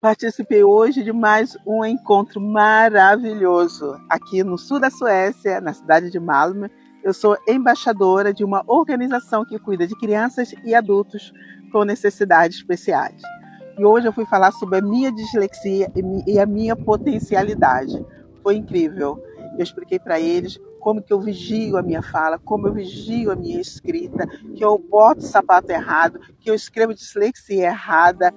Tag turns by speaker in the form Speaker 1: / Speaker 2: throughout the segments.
Speaker 1: Participei hoje de mais um encontro maravilhoso aqui no sul da Suécia, na cidade de Malmö. Eu sou embaixadora de uma organização que cuida de crianças e adultos com necessidades especiais. E hoje eu fui falar sobre a minha dislexia e a minha potencialidade. Foi incrível. Eu expliquei para eles como que eu vigio a minha fala, como eu vigio a minha escrita, que eu boto o sapato errado, que eu escrevo dislexia errada,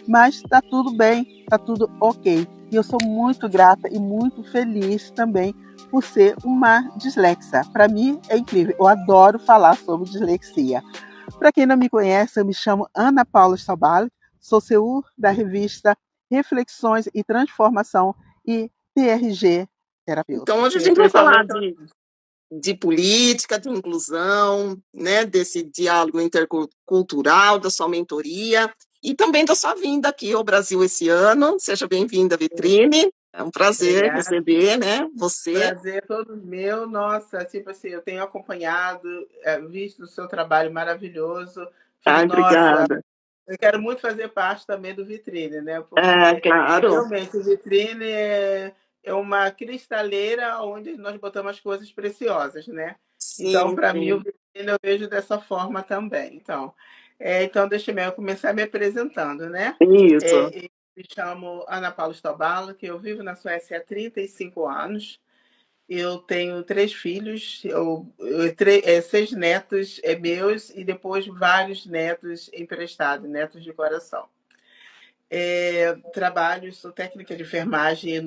Speaker 1: mas está tudo bem, está tudo ok. E eu sou muito grata e muito feliz também por ser uma dislexa. Para mim é incrível, eu adoro falar sobre dislexia. Para quem não me conhece, eu me chamo Ana Paula Stabal, sou CEO da revista Reflexões e Transformação e TRG Terapeuta.
Speaker 2: Então, hoje a gente vai falar de política, de inclusão, né, desse diálogo intercultural, da sua mentoria e também da sua vinda aqui ao Brasil esse ano. Seja bem-vinda, Vitrine. É um prazer receber, né, você.
Speaker 1: Prazer é todo meu. Nossa, tipo assim, eu tenho acompanhado, visto o seu trabalho maravilhoso.
Speaker 2: Ai, obrigada.
Speaker 1: Eu quero muito fazer parte também do Vitrine, né? Porque
Speaker 2: claro.
Speaker 1: realmente o Vitrine é uma cristaleira onde nós botamos as coisas preciosas, né?
Speaker 2: Sim,
Speaker 1: então, para mim, o Vitrine eu vejo dessa forma também. Então deixa eu começar me apresentando, né?
Speaker 2: Isso.
Speaker 1: Eu me chamo Ana Paula Stobalo, que eu vivo na Suécia há 35 anos. Eu tenho 3 filhos, 6 netos meus e depois vários netos emprestados, netos de coração. Trabalho, sou técnica de enfermagem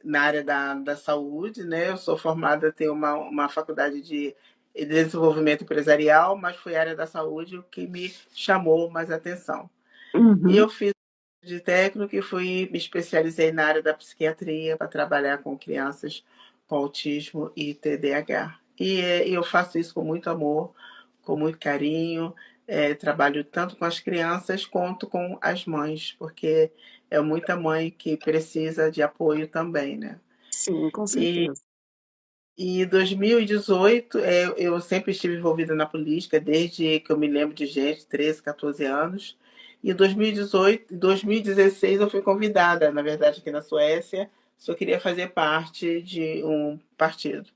Speaker 1: na área da saúde, né? Eu sou formada, tenho uma faculdade de desenvolvimento empresarial, mas foi a área da saúde o que me chamou mais atenção. E eu fiz de técnico e me especializei na área da psiquiatria para trabalhar com crianças com autismo e TDAH. E eu faço isso com muito amor, com muito carinho. Trabalho tanto com as crianças quanto com as mães, porque é muita mãe que precisa de apoio também, né?
Speaker 2: Sim, com certeza.
Speaker 1: E em 2018, eu sempre estive envolvida na política, desde que eu me lembro de gente, 13, 14 anos. E em 2018, 2016 eu fui convidada, na verdade, aqui na Suécia, se eu queria fazer parte de um partido.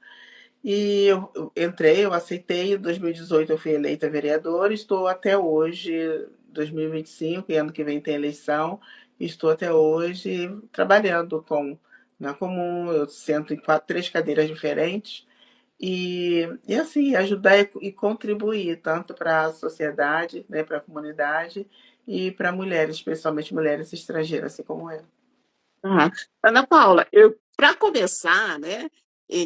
Speaker 1: E eu entrei, eu aceitei, em 2018 eu fui eleita vereadora, estou até hoje, 2025, e ano que vem tem eleição, estou até hoje trabalhando na Comum, eu sento em 3 cadeiras diferentes, e assim, ajudar e contribuir tanto para a sociedade, né, para a comunidade, e para mulheres, especialmente mulheres estrangeiras, assim como eu.
Speaker 2: Ana Paula, para começar, né,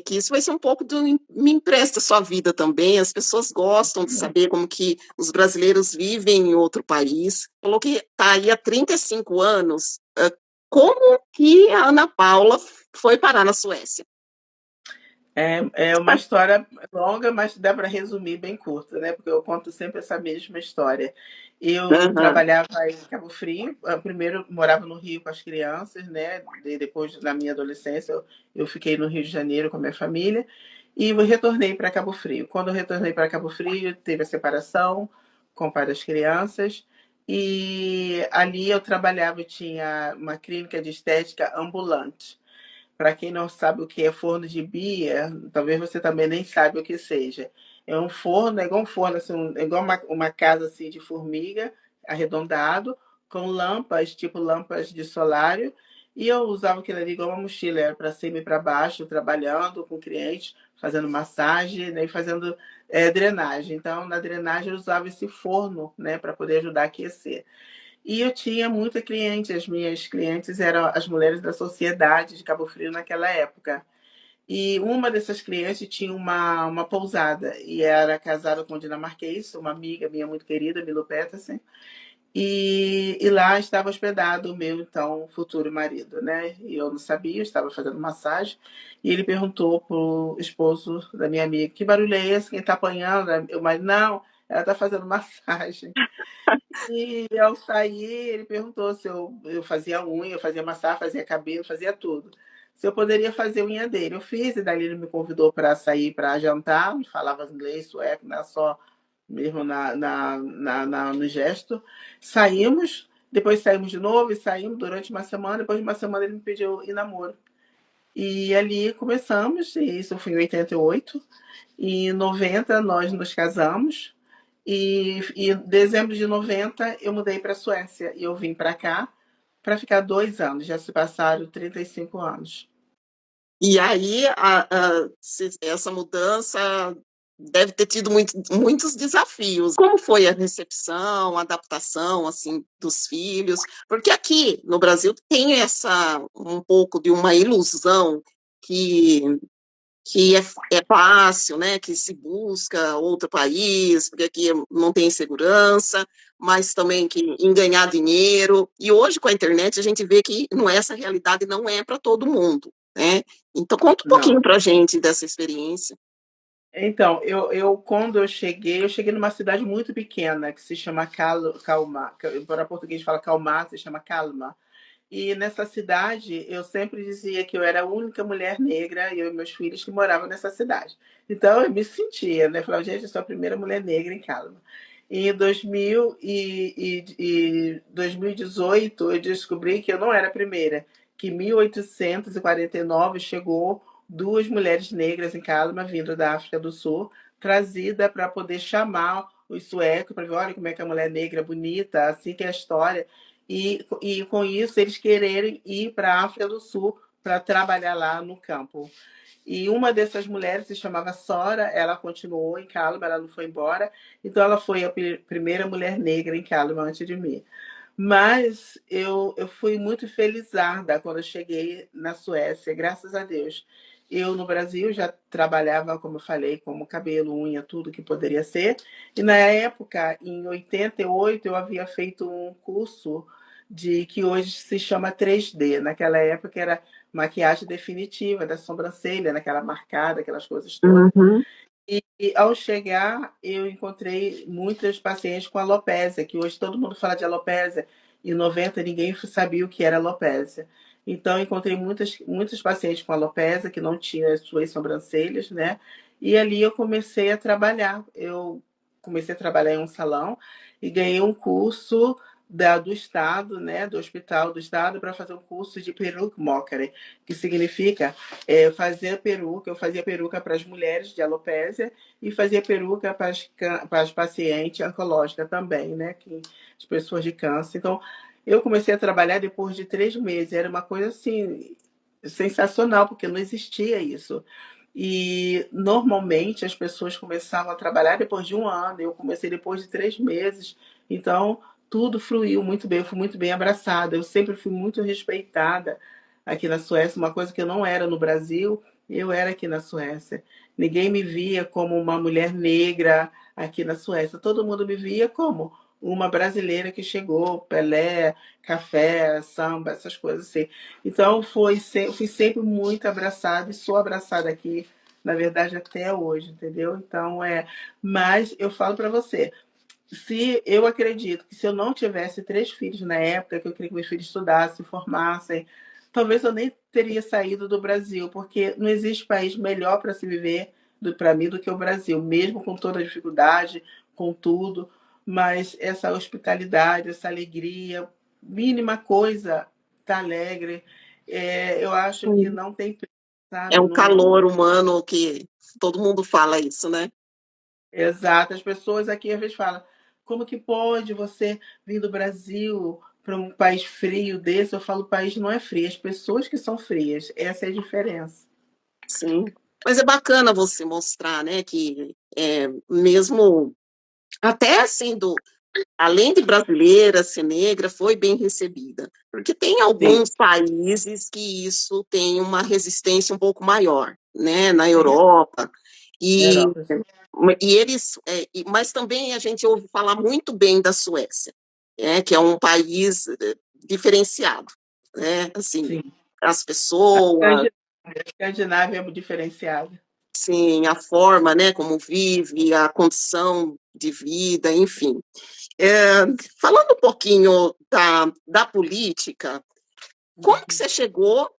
Speaker 2: que isso vai ser um pouco do me empresta sua vida também, as pessoas gostam de saber como que os brasileiros vivem em outro país. Falou que está aí há 35 anos. Como que a Ana Paula foi parar na Suécia?
Speaker 1: É uma história longa, mas dá para resumir bem curta, né? Porque eu conto sempre essa mesma história. Eu trabalhava em Cabo Frio, primeiro morava no Rio com as crianças, né? Depois, na minha adolescência, eu fiquei no Rio de Janeiro com a minha família e eu retornei para Cabo Frio. Quando eu retornei para Cabo Frio, teve a separação com o pai das crianças e ali eu trabalhava, eu tinha uma clínica de estética ambulante. Para quem não sabe o que é forno de bia, talvez você também nem saiba o que seja. É um forno, é igual um forno, assim, é igual uma casa assim, de formiga, arredondado, com lâmpadas, tipo lâmpadas de solário. E eu usava aquilo ali igual uma mochila, era para cima e para baixo, trabalhando com clientes, fazendo massagem, né, e fazendo drenagem. Então, na drenagem, eu usava esse forno, né, para poder ajudar a aquecer. E eu tinha muita cliente, as minhas clientes eram as mulheres da sociedade de Cabo Frio naquela época. E uma dessas clientes tinha uma pousada e era casada com um dinamarquês, uma amiga minha muito querida, Milo Petersen. E lá estava hospedado o meu, então, futuro marido, né? E eu não sabia, eu estava fazendo massagem. E ele perguntou pro esposo da minha amiga, que barulho é esse? Quem está apanhando? Eu, mas não, ela está fazendo massagem. E ao sair, ele perguntou se eu fazia unha, eu fazia massagem, fazia cabelo, fazia tudo. Se eu poderia fazer a unha dele. Eu fiz, e daí ele me convidou para sair para jantar, falava inglês, sueco, não é só mesmo no gesto. Saímos, Depois saímos de novo e saímos durante uma semana. Depois de uma semana ele me pediu em namoro. E ali começamos, e isso foi em 88. E em 90 nós nos casamos. E em dezembro de 90 eu mudei para a Suécia. E eu vim para cá para ficar 2 anos. Já se passaram 35 anos.
Speaker 2: E aí, essa mudança deve ter tido muitos desafios. Como foi a recepção, a adaptação, assim, dos filhos? Porque aqui no Brasil tem um pouco de uma ilusão que, que é fácil, né? Que se busca outro país, porque aqui não tem segurança, mas também que em ganhar dinheiro. E hoje, com a internet, a gente vê que essa realidade não é para todo mundo, né? Então, conta um pouquinho
Speaker 1: Não.
Speaker 2: para a gente dessa experiência.
Speaker 1: Então, quando eu cheguei numa cidade muito pequena que se chama Calma. Para português fala Calmar, se chama Calma. E nessa cidade, eu sempre dizia que eu era a única mulher negra, eu e meus filhos, que moravam nessa cidade. Então, eu me sentia, né? Falava, gente, eu sou a primeira mulher negra em Calma. Em 2018, eu descobri que eu não era a primeira, que em 1849 chegou 2 mulheres negras em Calma, vindo da África do Sul, trazida para poder chamar os suecos, para ver, olha como é que a mulher negra é bonita, assim que é a história. E com isso eles quererem ir para a África do Sul para trabalhar lá no campo. E uma dessas mulheres se chamava Sora, ela continuou em Calma, ela não foi embora, então ela foi a primeira mulher negra em Calma antes de mim. Mas eu fui muito felizarda quando eu cheguei na Suécia, graças a Deus. Eu, no Brasil, já trabalhava, como eu falei, como cabelo, unha, tudo que poderia ser. E na época, em 88, eu havia feito um curso que hoje se chama 3D. Naquela época era maquiagem definitiva da sobrancelha, naquela marcada, aquelas coisas todas.
Speaker 2: Uhum.
Speaker 1: E ao chegar, eu encontrei muitas pacientes com alopécia, que hoje todo mundo fala de alopécia. Em 90 ninguém sabia o que era alopécia. Então, encontrei muitas pacientes com alopécia que não tinham as suas sobrancelhas, né? E ali eu comecei a trabalhar. Eu comecei a trabalhar em um salão e ganhei um curso do Estado, né? Do Hospital do Estado, para fazer um curso de peruca que significa fazer peruca. Eu fazia peruca para as mulheres de alopécia e fazia peruca para as pacientes oncológicas também, né? As pessoas de câncer. Então, eu comecei a trabalhar depois de 3 meses. Era uma coisa assim sensacional, porque não existia isso. E normalmente as pessoas começavam a trabalhar depois de 1 ano. Eu comecei depois de 3 meses. Então, tudo fluiu muito bem. Eu fui muito bem abraçada. Eu sempre fui muito respeitada aqui na Suécia, uma coisa que eu não era no Brasil, eu era aqui na Suécia. Ninguém me via como uma mulher negra aqui na Suécia. Todo mundo me via como uma brasileira que chegou, Pelé, café, samba, essas coisas assim. Então fui sempre muito abraçada e sou abraçada aqui, na verdade, até hoje, entendeu? Então mas eu falo para você, se eu acredito que se eu não tivesse 3 filhos na época, que eu queria que meus filhos estudassem, formassem, talvez eu nem teria saído do Brasil, porque não existe país melhor para se viver para mim do que o Brasil, mesmo com toda a dificuldade, com tudo, mas essa hospitalidade, essa alegria, mínima coisa, tá alegre, eu acho que não tem preço,
Speaker 2: É
Speaker 1: sabe?
Speaker 2: um
Speaker 1: Não,
Speaker 2: calor humano que todo mundo fala isso, né?
Speaker 1: exato. As pessoas aqui às vezes falam: como que pode você vir do Brasil para um país frio desse? Eu falo: o país não é frio, as pessoas que são frias. Essa é a diferença.
Speaker 2: Sim. Mas é bacana você mostrar, né, que mesmo até sendo, além de brasileira, ser negra, foi bem recebida. Porque tem
Speaker 1: Sim,
Speaker 2: alguns países que isso tem uma resistência um pouco maior, né, na
Speaker 1: sim,
Speaker 2: Europa. E,
Speaker 1: Europa, sim.
Speaker 2: mas também a gente ouve falar muito bem da Suécia, que é um país diferenciado, né, assim,
Speaker 1: Sim.
Speaker 2: as pessoas,
Speaker 1: A Escandinávia é diferenciada.
Speaker 2: sim, a forma, né, como vive, a condição de vida, enfim. É, falando um pouquinho da política, como que você chegou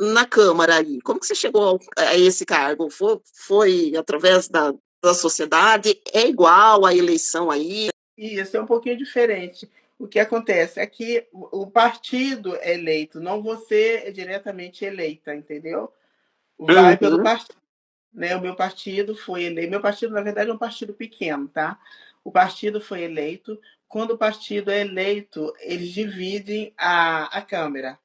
Speaker 2: na Câmara aí? Como que você chegou a esse cargo? Foi através da sociedade? É igual a eleição aí?
Speaker 1: Isso é um pouquinho diferente. O que acontece é que o partido é eleito, não você é diretamente eleita, entendeu? Vai pelo
Speaker 2: Uhum,
Speaker 1: partido, né? O meu partido foi eleito. Meu partido, na verdade, é um partido pequeno, tá? O partido foi eleito. Quando o partido é eleito, eles dividem a Câmara,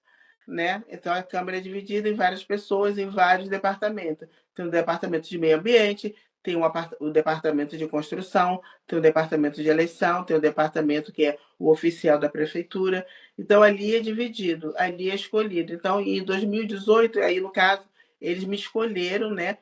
Speaker 1: né? Então a Câmara é dividida em várias pessoas, em vários departamentos. Tem o departamento de meio ambiente, tem o departamento de construção, tem o departamento de eleição, tem o departamento que é o oficial da prefeitura. Então ali é dividido, ali é escolhido. Então em 2018, aí no caso, eles me escolheram, né?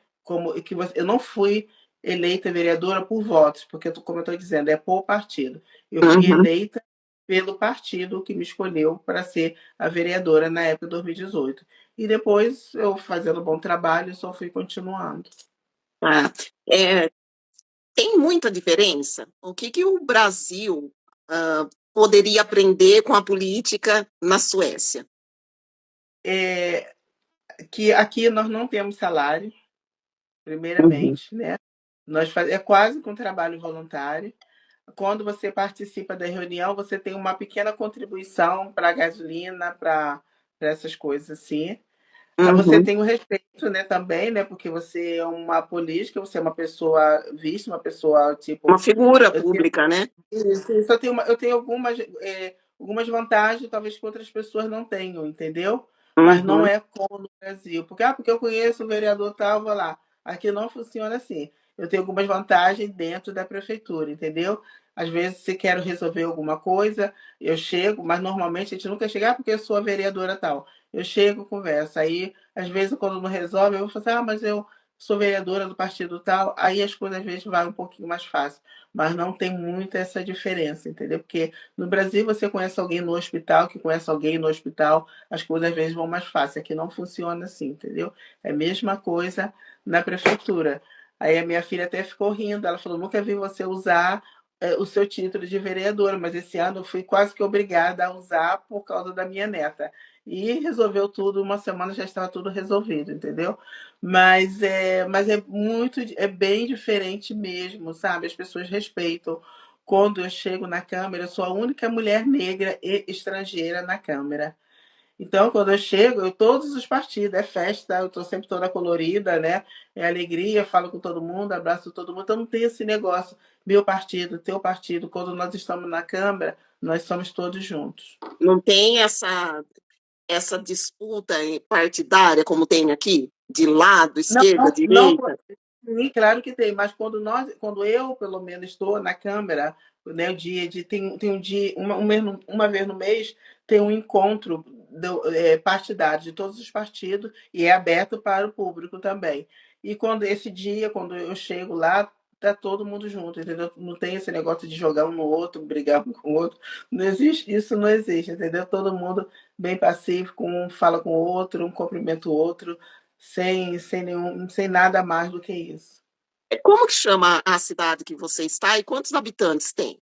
Speaker 1: Eu não fui eleita vereadora por votos, porque como eu estou dizendo, é por partido. Eu fui
Speaker 2: uhum.
Speaker 1: eleita pelo partido que me escolheu para ser a vereadora na época de 2018. E depois, eu fazendo um bom trabalho, só fui continuando.
Speaker 2: Ah, é, tem muita diferença. O que que o Brasil poderia aprender com a política na Suécia?
Speaker 1: É, que aqui nós não temos salário,
Speaker 2: Uhum,
Speaker 1: primeiramente, né? É quase que um trabalho voluntário. Quando você participa da reunião, você tem uma pequena contribuição para a gasolina, para essas coisas assim. Você
Speaker 2: uhum.
Speaker 1: tem o respeito, né, também, né, porque você é uma política, você é uma pessoa vista, uma pessoa,
Speaker 2: Uma
Speaker 1: tipo,
Speaker 2: figura pública, né?
Speaker 1: isso, eu tenho algumas vantagens, talvez que outras pessoas não tenham, entendeu? Mas não
Speaker 2: Uhum.
Speaker 1: é como no Brasil. Porque eu conheço o vereador tal, vou lá. Aqui não funciona assim. Eu tenho algumas vantagens dentro da prefeitura, entendeu? Às vezes, se quero resolver alguma coisa, eu chego, mas normalmente a gente nunca chega, porque eu sou a vereadora tal. Eu chego, converso. Aí, às vezes, quando não resolve, eu vou falar, mas eu sou vereadora do partido tal. Aí as coisas, às vezes, vai um pouquinho mais fácil, mas não tem muita essa diferença, entendeu? Porque no Brasil você conhece alguém no hospital, que conhece alguém no hospital, as coisas às vezes vão mais fácil. Aqui não funciona assim, entendeu? É a mesma coisa na prefeitura. Aí a minha filha até ficou rindo, ela falou: nunca vi você usar o seu título de vereadora, mas esse ano eu fui quase que obrigada a usar por causa da minha neta. E resolveu tudo, uma semana já estava tudo resolvido, entendeu? Mas é bem diferente mesmo, sabe? As pessoas respeitam. Quando eu chego na Câmara, eu sou a única mulher negra e estrangeira na Câmara. Então, quando eu chego, todos os partidos, é festa, eu estou sempre toda colorida, né? É alegria, falo com todo mundo, abraço todo mundo. Então, não tem esse negócio, meu partido, teu partido. Quando nós estamos na Câmara, nós somos todos juntos.
Speaker 2: Não tem essa disputa partidária como tem aqui, de lado,
Speaker 1: Não,
Speaker 2: esquerda,
Speaker 1: não,
Speaker 2: direita.
Speaker 1: sim, claro que tem, mas quando eu, pelo menos, estou na Câmara, né, o dia de tem um dia, uma vez no mês, tem um encontro partidário de todos os partidos e é aberto para o público também. E quando eu chego lá, tá todo mundo junto, entendeu? Não tem esse negócio de jogar um no outro, brigar um com o outro. Não existe, isso não existe, entendeu? Todo mundo bem pacífico, um fala com o outro, um cumprimenta o outro sem nada mais do que isso.
Speaker 2: Como que chama a cidade que você está e quantos habitantes tem?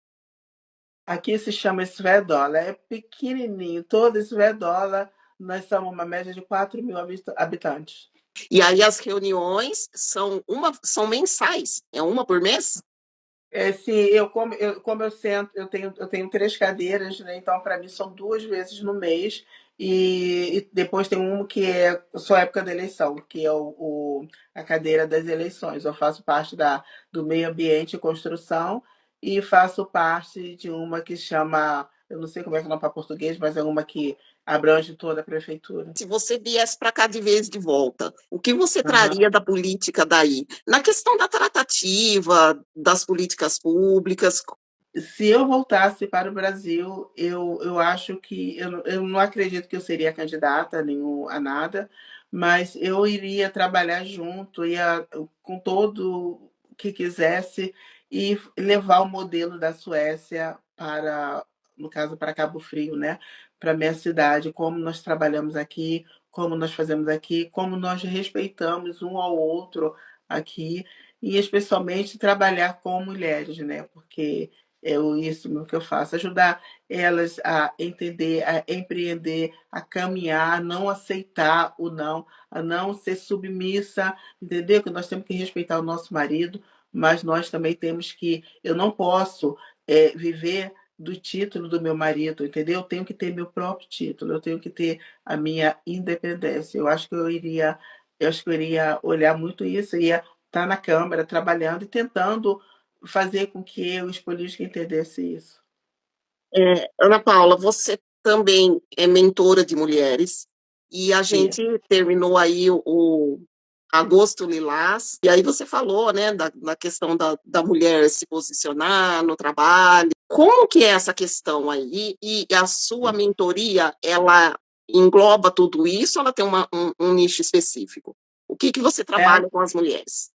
Speaker 1: Aqui se chama Svedola, é pequenininho, todo Svedola, nós somos uma média de 4.000 habitantes.
Speaker 2: E aí as reuniões são mensais, é uma por mês?
Speaker 1: Sim, como eu sento, eu tenho três cadeiras, né? Então para mim são duas vezes no mês e depois tem um que é só época da eleição, que é a cadeira das eleições. Eu faço parte do meio ambiente e construção e faço parte de uma que chama, eu não sei como é que é o nome para português, mas é uma que abrange toda a prefeitura.
Speaker 2: Se você viesse para cá de vez de volta, o que você
Speaker 1: Aham.
Speaker 2: traria da política daí? Na questão da tratativa, das políticas públicas,
Speaker 1: Se eu voltasse para o Brasil, eu acho que eu não acredito que eu seria candidata a nada, mas eu iria trabalhar junto, ia com todo que quisesse e levar o modelo da Suécia para, no caso, para Cabo Frio, né? Para minha cidade, como nós trabalhamos aqui, como nós fazemos aqui, como nós respeitamos um ao outro aqui, e especialmente trabalhar com mulheres, né? Porque isso mesmo que eu faço, ajudar elas a entender, a empreender, a caminhar, a não aceitar o não, a não ser submissa, entendeu? Que nós temos que respeitar o nosso marido, mas nós também temos que, eu não posso viver do título do meu marido, entendeu? Eu tenho que ter meu próprio título, eu tenho que ter a minha independência. Eu acho que eu iria olhar muito isso, ia estar na Câmara trabalhando e tentando fazer com que os políticos entendessem isso.
Speaker 2: Ana Paula, você também é mentora de mulheres e a
Speaker 1: E,
Speaker 2: gente terminou aí o Agosto Lilás, e aí você falou, né, da questão da mulher se posicionar no trabalho. Como que é essa questão aí? E a sua mentoria, ela engloba tudo isso ou ela tem um nicho específico? O que você
Speaker 1: é,
Speaker 2: trabalha com as mulheres?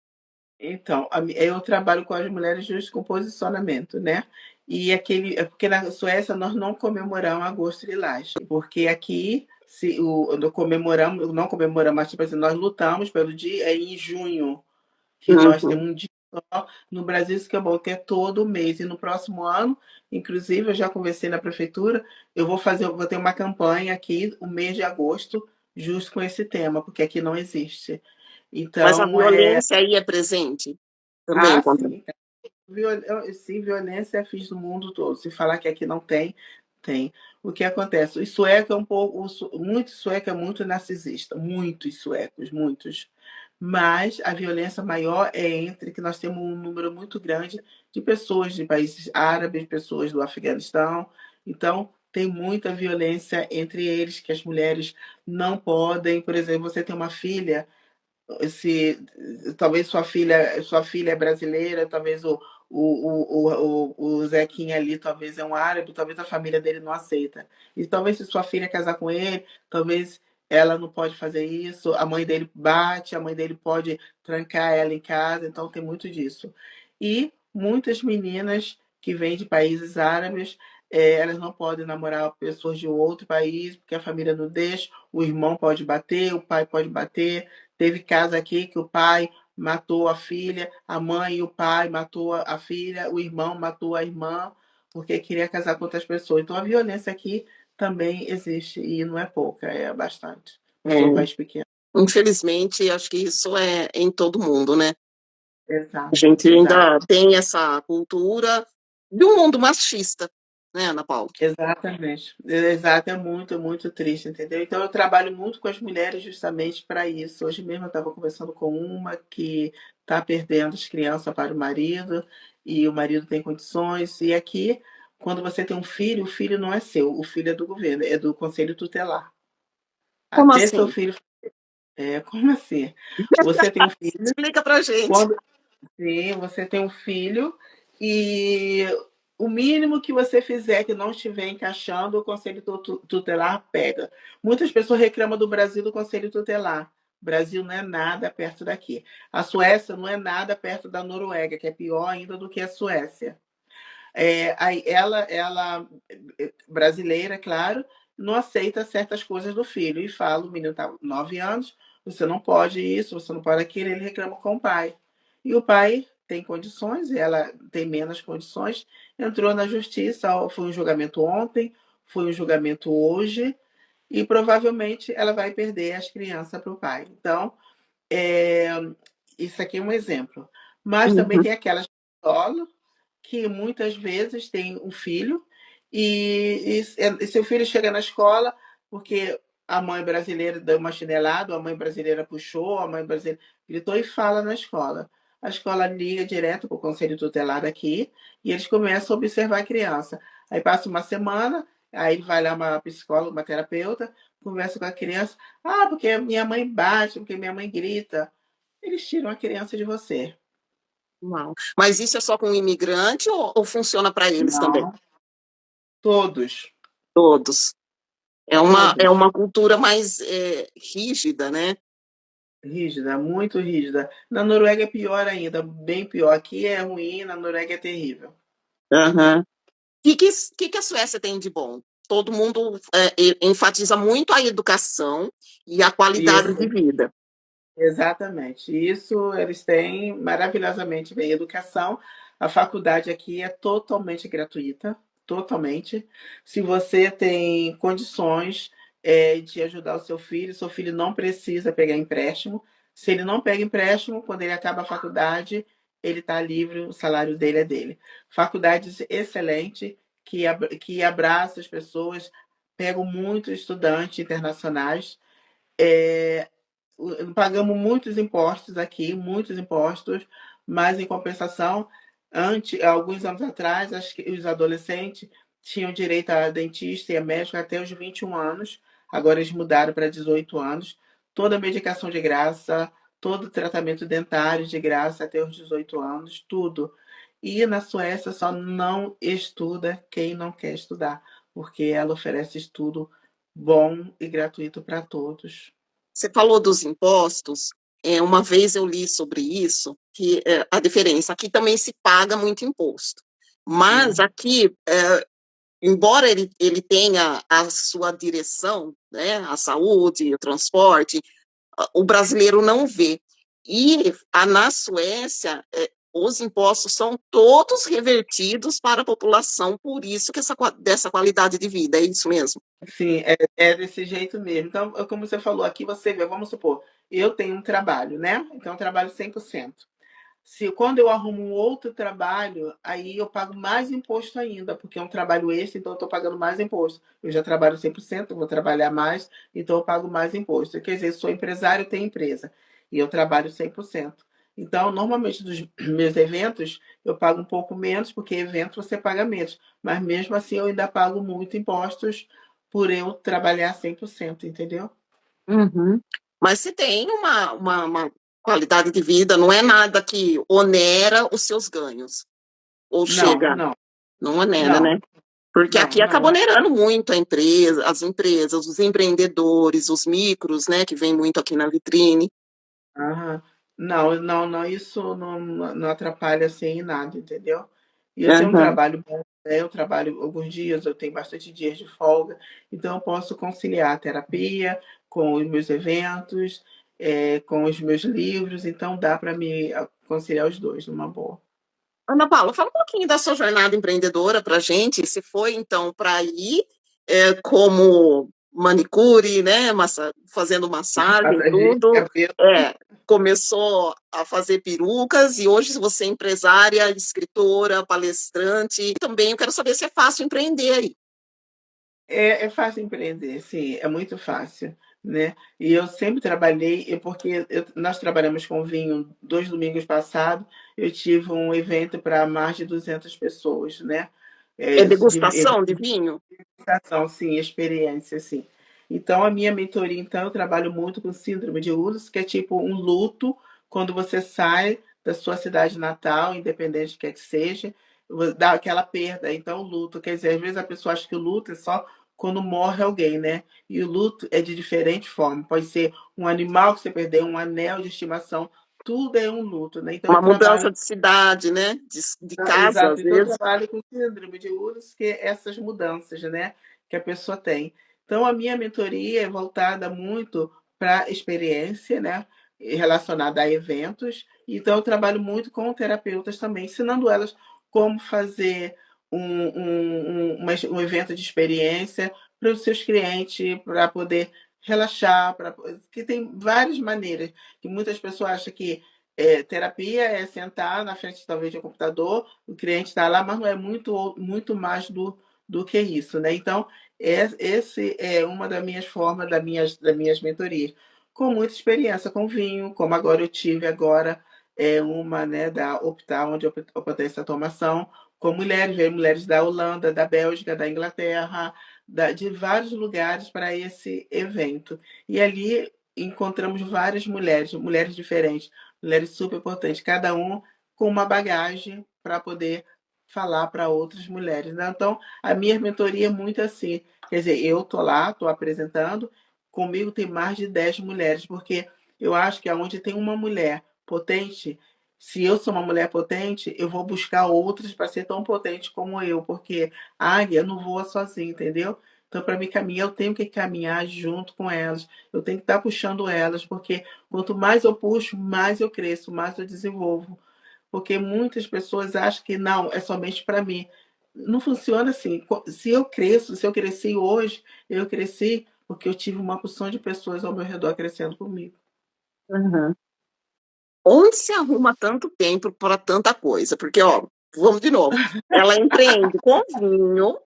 Speaker 1: então, eu trabalho com as mulheres justo com posicionamento, né? E é porque na Suécia nós não comemoramos agosto lilás, porque aqui não comemoramos, mas tipo assim, nós lutamos pelo dia é em junho, que nós
Speaker 2: Uhum.
Speaker 1: temos um dia só. No Brasil isso que é bom, que é todo mês. E no próximo ano, inclusive, eu já conversei na prefeitura, eu vou ter uma campanha aqui, o mês de agosto, justo com esse tema, porque aqui não existe.
Speaker 2: Mas a
Speaker 1: Então,
Speaker 2: violência aí é presente também contra.
Speaker 1: sim, sim, violência é fiz no mundo todo. Se falar que aqui não tem, tem. O que acontece? O sueco é um pouco, muito sueco é muito narcisista, muitos suecos, muitos. Mas a violência maior é entre que nós temos um número muito grande de pessoas de países árabes, pessoas do Afeganistão. Então, tem muita violência entre eles que as mulheres não podem. Por exemplo, você tem uma filha, se talvez sua filha é brasileira, talvez o Zequinha ali talvez é um árabe, talvez a família dele não aceita. E talvez se sua filha casar com ele, talvez ela não pode fazer isso, a mãe dele bate, a mãe dele pode trancar ela em casa, então tem muito disso. E muitas meninas que vêm de países árabes, elas não podem namorar pessoas de outro país, porque a família não deixa, o irmão pode bater, o pai pode bater. Teve caso aqui que o pai matou a filha, a mãe e o pai matou a filha, o irmão matou a irmã, porque queria casar com outras pessoas. Então a violência aqui também existe e não é pouca, é bastante. Por ser um
Speaker 2: É,
Speaker 1: país pequeno.
Speaker 2: infelizmente, acho que isso é em todo mundo, né? A
Speaker 1: Exato,
Speaker 2: gente
Speaker 1: exato.
Speaker 2: ainda tem essa cultura de um mundo machista, né, Ana Paula?
Speaker 1: Exatamente. Exato, é muito, muito triste, entendeu? Então eu trabalho muito com as mulheres justamente para isso. Hoje mesmo eu estava conversando com uma que está perdendo as crianças para o marido e o marido tem condições. E aqui, quando você tem um filho, o filho não é seu, o filho é do governo, é do conselho tutelar.
Speaker 2: Como
Speaker 1: Até seu
Speaker 2: assim?
Speaker 1: filho. Como assim? Você tem um filho,
Speaker 2: Explica pra gente.
Speaker 1: quando sim, você tem um filho e o mínimo que você fizer que não estiver encaixando, o conselho tutelar pega. Muitas pessoas reclamam do Brasil do conselho tutelar. O Brasil não é nada perto daqui. A Suécia não é nada perto da Noruega, que é pior ainda do que a Suécia. Aí ela, brasileira, claro, não aceita certas coisas do filho e fala: o menino está 9 anos, você não pode isso, você não pode aquilo, ele reclama com o pai. E o pai tem condições, ela tem menos condições, entrou na justiça, foi um julgamento ontem, foi um julgamento hoje, e provavelmente ela vai perder as crianças para o pai. Então, é, isso aqui é um exemplo. Mas também
Speaker 2: Uhum.
Speaker 1: tem aquelas solo que muitas vezes tem um filho e seu filho chega na escola porque a mãe brasileira deu uma chinelada, a mãe brasileira puxou, a mãe brasileira gritou e fala na escola. A escola liga direto para o conselho tutelar aqui e eles começam a observar a criança. Aí passa uma semana, aí vai lá uma psicóloga, uma terapeuta, conversa com a criança. Ah, porque minha mãe bate, porque minha mãe grita. Eles tiram a criança de você.
Speaker 2: Uau. Mas isso é só com imigrante ou funciona para eles também?
Speaker 1: Não, todos,
Speaker 2: Todos. É
Speaker 1: todos.
Speaker 2: uma cultura mais rígida, né?
Speaker 1: Rígida, muito rígida. Na Noruega é pior ainda, bem pior. Aqui é ruim, na Noruega é terrível.
Speaker 2: Uhum. Que a Suécia tem de bom? Todo mundo enfatiza muito a educação e a qualidade de
Speaker 1: Isso,
Speaker 2: vida.
Speaker 1: exatamente. Isso eles têm maravilhosamente bem. Educação, a faculdade aqui é totalmente gratuita, totalmente. Se você tem condições de ajudar o seu filho não precisa pegar empréstimo. Se ele não pega empréstimo, quando ele acaba a faculdade, ele está livre, o salário dele é dele. Faculdades excelente, que abraça as pessoas, pego muitos estudantes internacionais, pagamos muitos impostos aqui, muitos impostos, mas em compensação, alguns anos atrás, acho que os adolescentes tinham direito a dentista e a médico até os 21 anos, agora eles mudaram para 18 anos, toda a medicação de graça, todo tratamento dentário de graça até os 18 anos, tudo. E na Suécia só não estuda quem não quer estudar, porque ela oferece estudo bom e gratuito para todos.
Speaker 2: Você falou dos impostos, uma vez eu li sobre isso, que a diferença, aqui também se paga muito imposto, mas
Speaker 1: Uhum.
Speaker 2: aqui, embora ele tenha a sua direção, né, a saúde, o transporte, o brasileiro não vê. E na Suécia, os impostos são todos revertidos para a população, por isso que dessa qualidade de vida, é isso mesmo?
Speaker 1: Sim, é desse jeito mesmo. Então, como você falou, aqui você vê, vamos supor, eu tenho um trabalho, né? Então, eu trabalho 100%. Se quando eu arrumo um outro trabalho, aí eu pago mais imposto ainda, porque é um trabalho extra, então eu estou pagando mais imposto. Eu já trabalho 100%, vou trabalhar mais, então eu pago mais imposto. Quer dizer, sou empresário, tenho empresa, e eu trabalho 100%. Então, normalmente dos meus eventos, eu pago um pouco menos, porque evento você paga menos. Mas mesmo assim, eu ainda pago muito impostos por eu trabalhar 100%, entendeu?
Speaker 2: Uhum. Mas se tem uma qualidade de vida, não é nada que onera os seus ganhos, ou
Speaker 1: Não,
Speaker 2: chega,
Speaker 1: não,
Speaker 2: não onera,
Speaker 1: não,
Speaker 2: né? Porque
Speaker 1: não,
Speaker 2: aqui
Speaker 1: não.
Speaker 2: acaba onerando muito a empresa, as empresas, os empreendedores, os micros, né, que vem muito aqui na vitrine.
Speaker 1: Aham. Não, não, não, isso não atrapalha assim em nada, entendeu? E eu tenho um
Speaker 2: Uhum.
Speaker 1: trabalho bom, né? Eu trabalho alguns dias, eu tenho bastante dias de folga, então eu posso conciliar a terapia com os meus eventos, com os meus livros, então dá para me conciliar os dois numa boa.
Speaker 2: Ana Paula, fala um pouquinho da sua jornada empreendedora para a gente. Você foi, então, para ir como manicure, né, fazendo massagem, tudo.
Speaker 1: Cabelo.
Speaker 2: É, começou a fazer perucas e hoje você é empresária, escritora, palestrante. Também eu quero saber se é fácil empreender aí.
Speaker 1: É fácil empreender, sim, é muito fácil, né? E eu sempre trabalhei, porque nós trabalhamos com vinho 2 domingos passados, eu tive um evento para mais de 200 pessoas, né?
Speaker 2: É
Speaker 1: De
Speaker 2: degustação de vinho?
Speaker 1: educação, sim, experiência, sim. Então, a minha mentoria, então, eu trabalho muito com síndrome de Ull's, que é tipo um luto quando você sai da sua cidade natal, independente do que é que seja, dá aquela perda. Então, o luto, quer dizer, às vezes a pessoa acha que o luto é só quando morre alguém, né? E o luto é de diferente forma. Pode ser um animal que você perdeu, um anel de estimação, tudo é um luto, né? Então, eu
Speaker 2: Uma mudança
Speaker 1: trabalho.
Speaker 2: de cidade, né? De casa, às
Speaker 1: Exato, então eu
Speaker 2: vezes.
Speaker 1: trabalho com síndrome de Ull's, que é essas mudanças, né, que a pessoa tem. Então a minha mentoria é voltada muito para experiência, né, relacionada a eventos. Então eu trabalho muito com terapeutas também, ensinando elas como fazer um evento de experiência para os seus clientes, para poder relaxar, que tem várias maneiras, que muitas pessoas acham que terapia é sentar na frente talvez de um computador, o cliente está lá, mas não é muito mais do que isso, né? Então, esse é uma das minhas formas, das minhas mentorias. Com muita experiência com vinho, como agora eu tive agora uma, né, da Optar, onde eu acontece a tomação, com mulheres, veio mulheres da Holanda, da Bélgica, da Inglaterra, de vários lugares para esse evento. E ali encontramos várias mulheres, mulheres diferentes, mulheres super importantes, cada um com uma bagagem para poder falar para outras mulheres, né? Então, a minha mentoria é muito assim. Quer dizer, eu tô lá, tô apresentando, comigo tem mais de 10 mulheres, porque eu acho que aonde tem uma mulher potente, se eu sou uma mulher potente, eu vou buscar outras para ser tão potente como eu, porque a águia não voa sozinha, entendeu? Então, para mim caminhar, eu tenho que caminhar junto com elas. Eu tenho que estar puxando elas, porque quanto mais eu puxo, mais eu cresço, mais eu desenvolvo. Porque muitas pessoas acham que não, é somente para mim. Não funciona assim. Se eu cresço, se eu cresci hoje, eu cresci porque eu tive uma porção de pessoas ao meu redor crescendo comigo.
Speaker 2: Uhum. Onde se arruma tanto tempo para tanta coisa? Porque, ó, Vamos de novo. Ela empreende com vinho,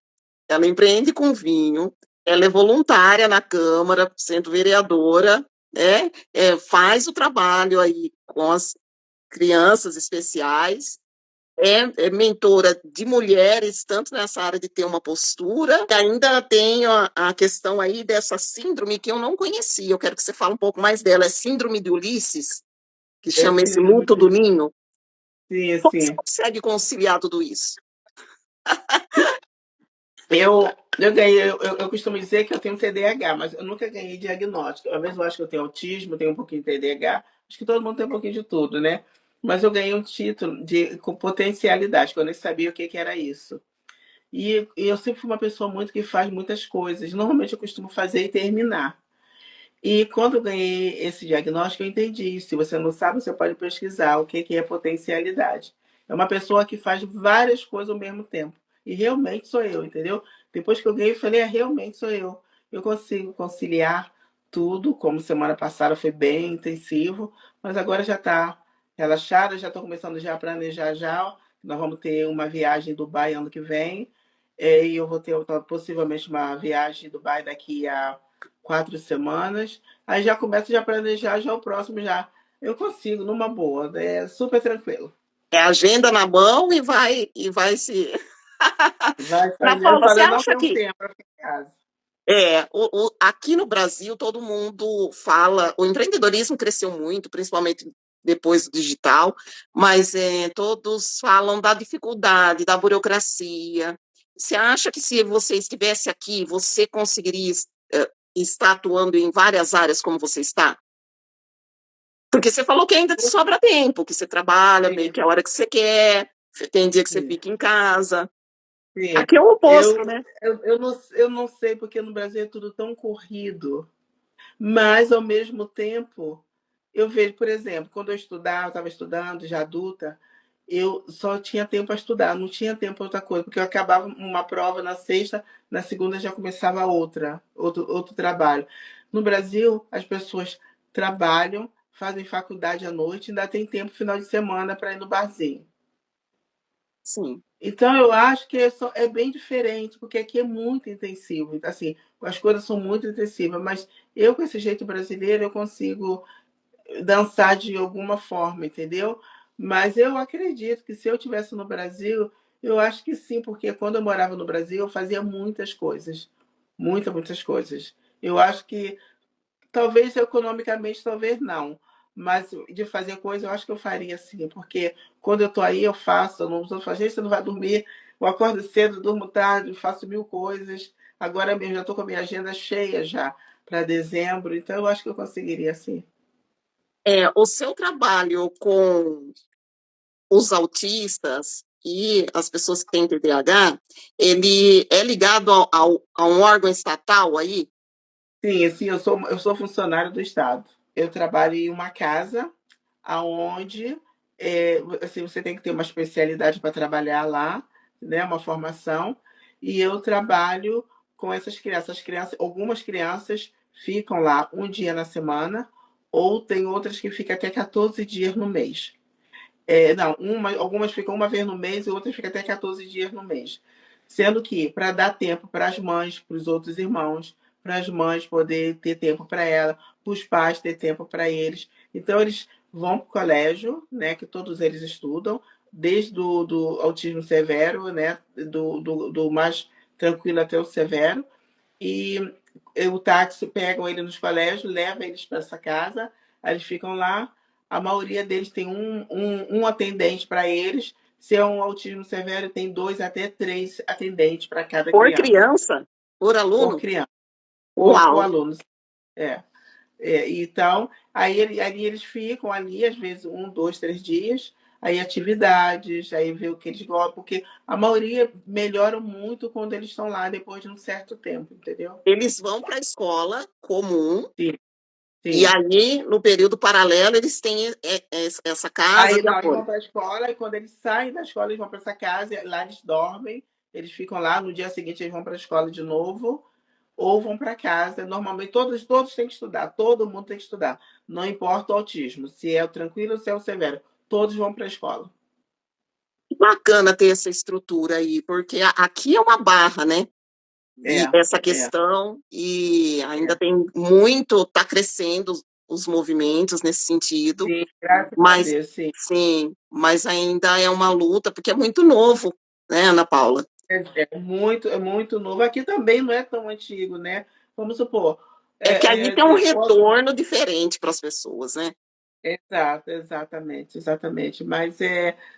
Speaker 2: ela empreende com vinho, ela é voluntária na Câmara, sendo vereadora, né? Faz o trabalho aí com as crianças especiais, é mentora de mulheres, tanto nessa área de ter uma postura, e ainda tem a questão aí dessa síndrome que eu não conhecia. Eu quero que você fale um pouco mais dela. É síndrome de Ulisses, que
Speaker 1: É
Speaker 2: chama esse
Speaker 1: síndrome
Speaker 2: luto do
Speaker 1: de...
Speaker 2: ninho.
Speaker 1: Sim,
Speaker 2: Como você
Speaker 1: sim.
Speaker 2: consegue conciliar tudo isso?
Speaker 1: Eu, eu costumo dizer que eu tenho TDAH, mas eu nunca ganhei diagnóstico. Às vezes eu acho que eu tenho autismo, tenho um pouquinho de TDAH. Acho que todo mundo tem um pouquinho de tudo, né? Mas eu ganhei um título de com potencialidade, que eu nem sabia o que, que era isso. E eu sempre fui uma pessoa muito que faz muitas coisas. Normalmente eu costumo fazer e terminar. E quando eu ganhei esse diagnóstico, eu entendi. Se você não sabe, você pode pesquisar o que que é potencialidade. É uma pessoa que faz várias coisas ao mesmo tempo. E realmente sou eu, entendeu? Depois que eu ganhei, eu falei, realmente sou eu. Eu consigo conciliar tudo, como semana passada foi bem intensivo, mas agora já está relaxada, já estou começando já a planejar já. Nós vamos ter uma viagem em Dubai ano que vem. E eu vou ter possivelmente uma viagem em Dubai daqui a 4 semanas. Aí já começo já a planejar já o próximo já. Eu consigo, numa boa, é super tranquilo.
Speaker 2: É agenda na mão e vai se.
Speaker 1: Vai
Speaker 2: Ana
Speaker 1: fazer. Eu
Speaker 2: Paula, você
Speaker 1: falei, não
Speaker 2: acha
Speaker 1: tenho
Speaker 2: que
Speaker 1: tempo para ficar em casa.
Speaker 2: aqui no Brasil todo mundo fala, o empreendedorismo cresceu muito, principalmente depois do digital, mas todos falam da dificuldade, da burocracia. Você acha que se você estivesse aqui, você conseguiria estar atuando em várias áreas como você está? Porque você falou que ainda te sobra tempo, que você trabalha meio
Speaker 1: Sim,
Speaker 2: que a hora que você quer, tem dia que você
Speaker 1: sim,
Speaker 2: fica em casa.
Speaker 1: sim.
Speaker 2: Aqui é o oposto,
Speaker 1: Eu,
Speaker 2: né?
Speaker 1: eu não sei porque no Brasil é tudo tão corrido. Mas, ao mesmo tempo, eu vejo, por exemplo, quando eu estudava, eu estava estudando, já adulta, eu só tinha tempo para estudar, não tinha tempo para outra coisa, porque eu acabava uma prova na sexta, na segunda já começava outra, outro trabalho. No Brasil, as pessoas trabalham, fazem faculdade à noite, ainda tem tempo final de semana para ir no barzinho.
Speaker 2: Sim.
Speaker 1: Então, eu acho que é bem diferente, porque aqui é muito intensivo. Assim, as coisas são muito intensivas, mas eu, com esse jeito brasileiro, eu consigo dançar de alguma forma, entendeu? Mas eu acredito que se eu tivesse no Brasil, eu acho que sim, porque quando eu morava no Brasil, eu fazia muitas coisas. Muitas coisas. Eu acho que talvez economicamente, talvez não. Mas de fazer coisa, eu acho que eu faria sim, porque quando eu tô aí, eu faço, eu não estou fazendo, você não vai dormir, eu acordo cedo, durmo tarde, faço mil coisas. Agora mesmo já estou com a minha agenda cheia já para dezembro, então eu acho que eu conseguiria sim.
Speaker 2: O seu trabalho com os autistas e as pessoas que têm TDAH, ele é ligado a um órgão estatal aí?
Speaker 1: Sim, assim, eu sou funcionário do Estado. Eu trabalho em uma casa aonde assim, você tem que ter uma especialidade para trabalhar lá, né, uma formação, e eu trabalho com essas crianças. As crianças, algumas crianças ficam lá um dia na semana, ou tem outras que ficam até 14 dias no mês. Não, algumas ficam uma vez no mês e outras ficam até 14 dias no mês. Sendo que, para dar tempo para as mães, para os outros irmãos, para as mães poder ter tempo para ela, para os pais ter tempo para eles. Então, eles vão para o colégio, né, que todos eles estudam, desde do autismo severo, né, do mais tranquilo até o severo, e o táxi pegam ele nos colégios, leva eles para essa casa, aí eles ficam lá. A maioria deles tem um atendente para eles. Se é um autismo severo, tem 2 até 3 atendentes para cada
Speaker 2: Por
Speaker 1: criança,
Speaker 2: criança? Por
Speaker 1: por
Speaker 2: aluno?
Speaker 1: criança, por
Speaker 2: Uau!
Speaker 1: aluno. É. Então, aí eles ficam ali, às vezes, 1, 2, 3 dias, aí atividades, aí vê o que eles gostam, porque a maioria melhora muito quando eles estão lá depois de um certo tempo, entendeu?
Speaker 2: Eles vão para a escola comum
Speaker 1: Sim,
Speaker 2: e
Speaker 1: sim.
Speaker 2: aí, no período paralelo, eles têm essa casa
Speaker 1: Aí
Speaker 2: de
Speaker 1: não, eles vão
Speaker 2: apoio.
Speaker 1: para a escola e quando eles saem da escola, eles vão para essa casa, lá eles dormem, eles ficam lá, no dia seguinte eles vão para a escola de novo, ou vão para casa. Normalmente todos têm que estudar, todo mundo tem que estudar. Não importa o autismo, se é o tranquilo ou se é o severo, todos vão para a escola.
Speaker 2: Bacana ter essa estrutura aí, porque aqui é uma barra, né?
Speaker 1: É,
Speaker 2: E essa
Speaker 1: é,
Speaker 2: questão, e ainda
Speaker 1: é.
Speaker 2: tem muito, está crescendo os movimentos nesse sentido,
Speaker 1: Sim, graças a
Speaker 2: mas
Speaker 1: Deus, sim.
Speaker 2: sim, mas ainda é uma luta, porque é muito novo, né, Ana Paula?
Speaker 1: É muito novo. Aqui também não é tão antigo, né? Vamos supor,
Speaker 2: É que aí tem um
Speaker 1: eu posso.
Speaker 2: retorno diferente para as pessoas, né?
Speaker 1: Exato, exatamente, exatamente. Mas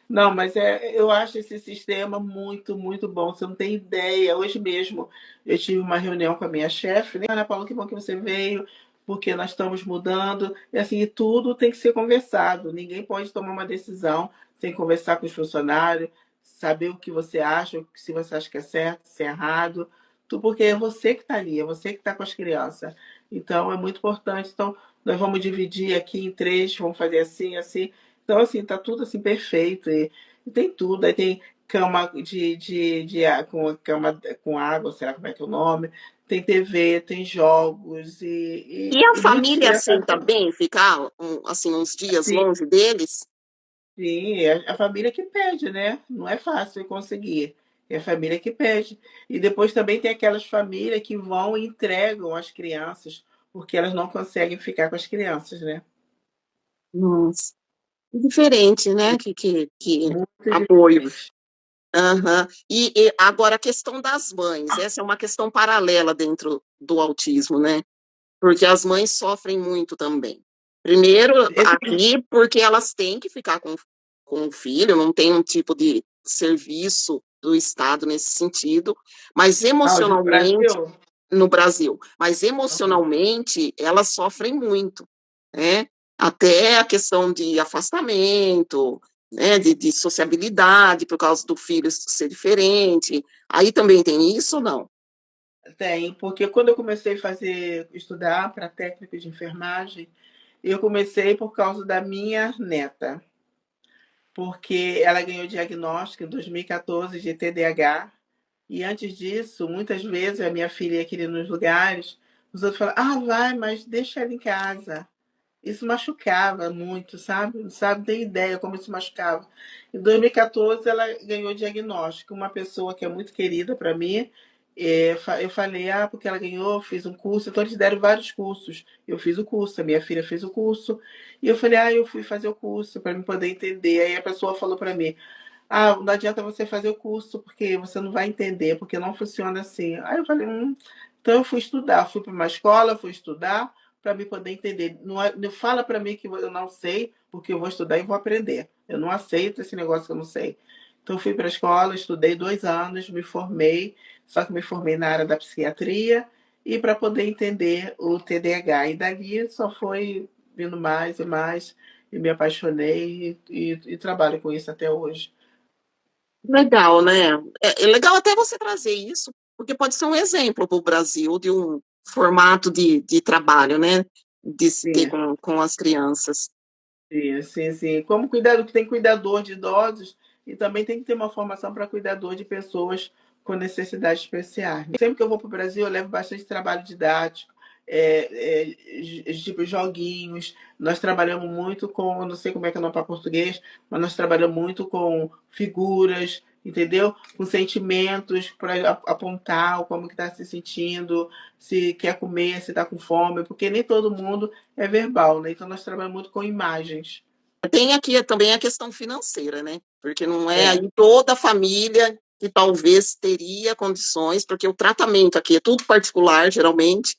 Speaker 1: não, mas eu acho esse sistema muito, muito bom. Você não tem ideia. Hoje mesmo eu tive uma reunião com a minha chefe, né? Ana Paula, que bom que você veio, porque nós estamos mudando. E assim, tudo tem que ser conversado. Ninguém pode tomar uma decisão sem conversar com os funcionários, saber o que você acha, se você acha que é certo, se é errado. Tudo porque é você que está ali, é você que está com as crianças. Então é muito importante. Então, nós vamos dividir aqui em três, vamos fazer assim, assim. Então, assim, tá tudo assim perfeito. E tem tudo. Aí tem cama com cama com água, será como é que é o nome? Tem TV, tem jogos
Speaker 2: E a
Speaker 1: e muitas
Speaker 2: família
Speaker 1: crianças
Speaker 2: aceita bem ficar, assim, uns dias
Speaker 1: assim,
Speaker 2: longe deles?
Speaker 1: sim, é a família que pede, né? Não é fácil conseguir. É a família que pede. E depois também tem aquelas famílias que vão e entregam as crianças, porque elas não conseguem ficar com as crianças, né?
Speaker 2: Nossa, diferente, né? Que
Speaker 1: Muito
Speaker 2: apoio.
Speaker 1: diferente.
Speaker 2: Aham. E agora a questão das mães, essa é uma questão paralela dentro do autismo, né? Porque as mães sofrem muito também. Primeiro, aqui, porque elas têm que ficar com o filho, não tem um tipo de serviço do Estado nesse sentido, mas
Speaker 1: Hoje no
Speaker 2: emocionalmente,
Speaker 1: Brasil?
Speaker 2: no Brasil, mas emocionalmente elas sofrem muito, né? Até a questão de afastamento, né, de sociabilidade por causa do filho ser diferente. Aí também tem isso ou não?
Speaker 1: Tem, porque quando eu comecei a estudar para técnico de enfermagem, eu comecei por causa da minha neta, porque ela ganhou diagnóstico em 2014 de TDAH, e antes disso, muitas vezes a minha filha ia querer ir nos lugares, os outros falavam, ah, vai, mas deixa ela em casa. Isso machucava muito, sabe? Não sabe, tem ideia como isso machucava. Em 2014, ela ganhou diagnóstico. Uma pessoa que é muito querida para mim, eu falei, ah, porque ela ganhou, fiz um curso. Então, eles deram vários cursos. Eu fiz o curso, a minha filha fez o curso. E eu falei, ah, eu fui fazer o curso para me poder entender. Aí a pessoa falou para mim, ah, não adianta você fazer o curso, porque você não vai entender, porque não funciona assim. Aí eu falei, então eu fui estudar, fui para uma escola, fui estudar para me poder entender. Não fala para mim que eu não sei, porque eu vou estudar e vou aprender. Eu não aceito esse negócio que eu não sei. Então eu fui para a escola, estudei 2 anos, me formei, só que me formei na área da psiquiatria e para poder entender o TDAH. E dali só foi vindo mais e mais, e me apaixonei e trabalho com isso até hoje.
Speaker 2: Legal, né? É legal até você trazer isso, porque pode ser um exemplo para o Brasil de um formato de trabalho, né? De se ter
Speaker 1: Sim.
Speaker 2: com as crianças.
Speaker 1: Sim, sim, sim. Como cuidado, tem cuidador de idosos e também tem que ter uma formação para cuidador de pessoas com necessidades especiais. Sempre que eu vou para o Brasil, eu levo bastante trabalho didático, tipo joguinhos. Nós trabalhamos muito com, não sei como é que é o nome para português, mas nós trabalhamos muito com figuras, entendeu? Com sentimentos para apontar como que está se sentindo, se quer comer, se está com fome, porque nem todo mundo é verbal, né? Então nós trabalhamos muito com imagens.
Speaker 2: Tem aqui também a questão financeira, né? Porque não é
Speaker 1: É,
Speaker 2: aí toda a família que talvez teria condições, porque o tratamento aqui é tudo particular, geralmente,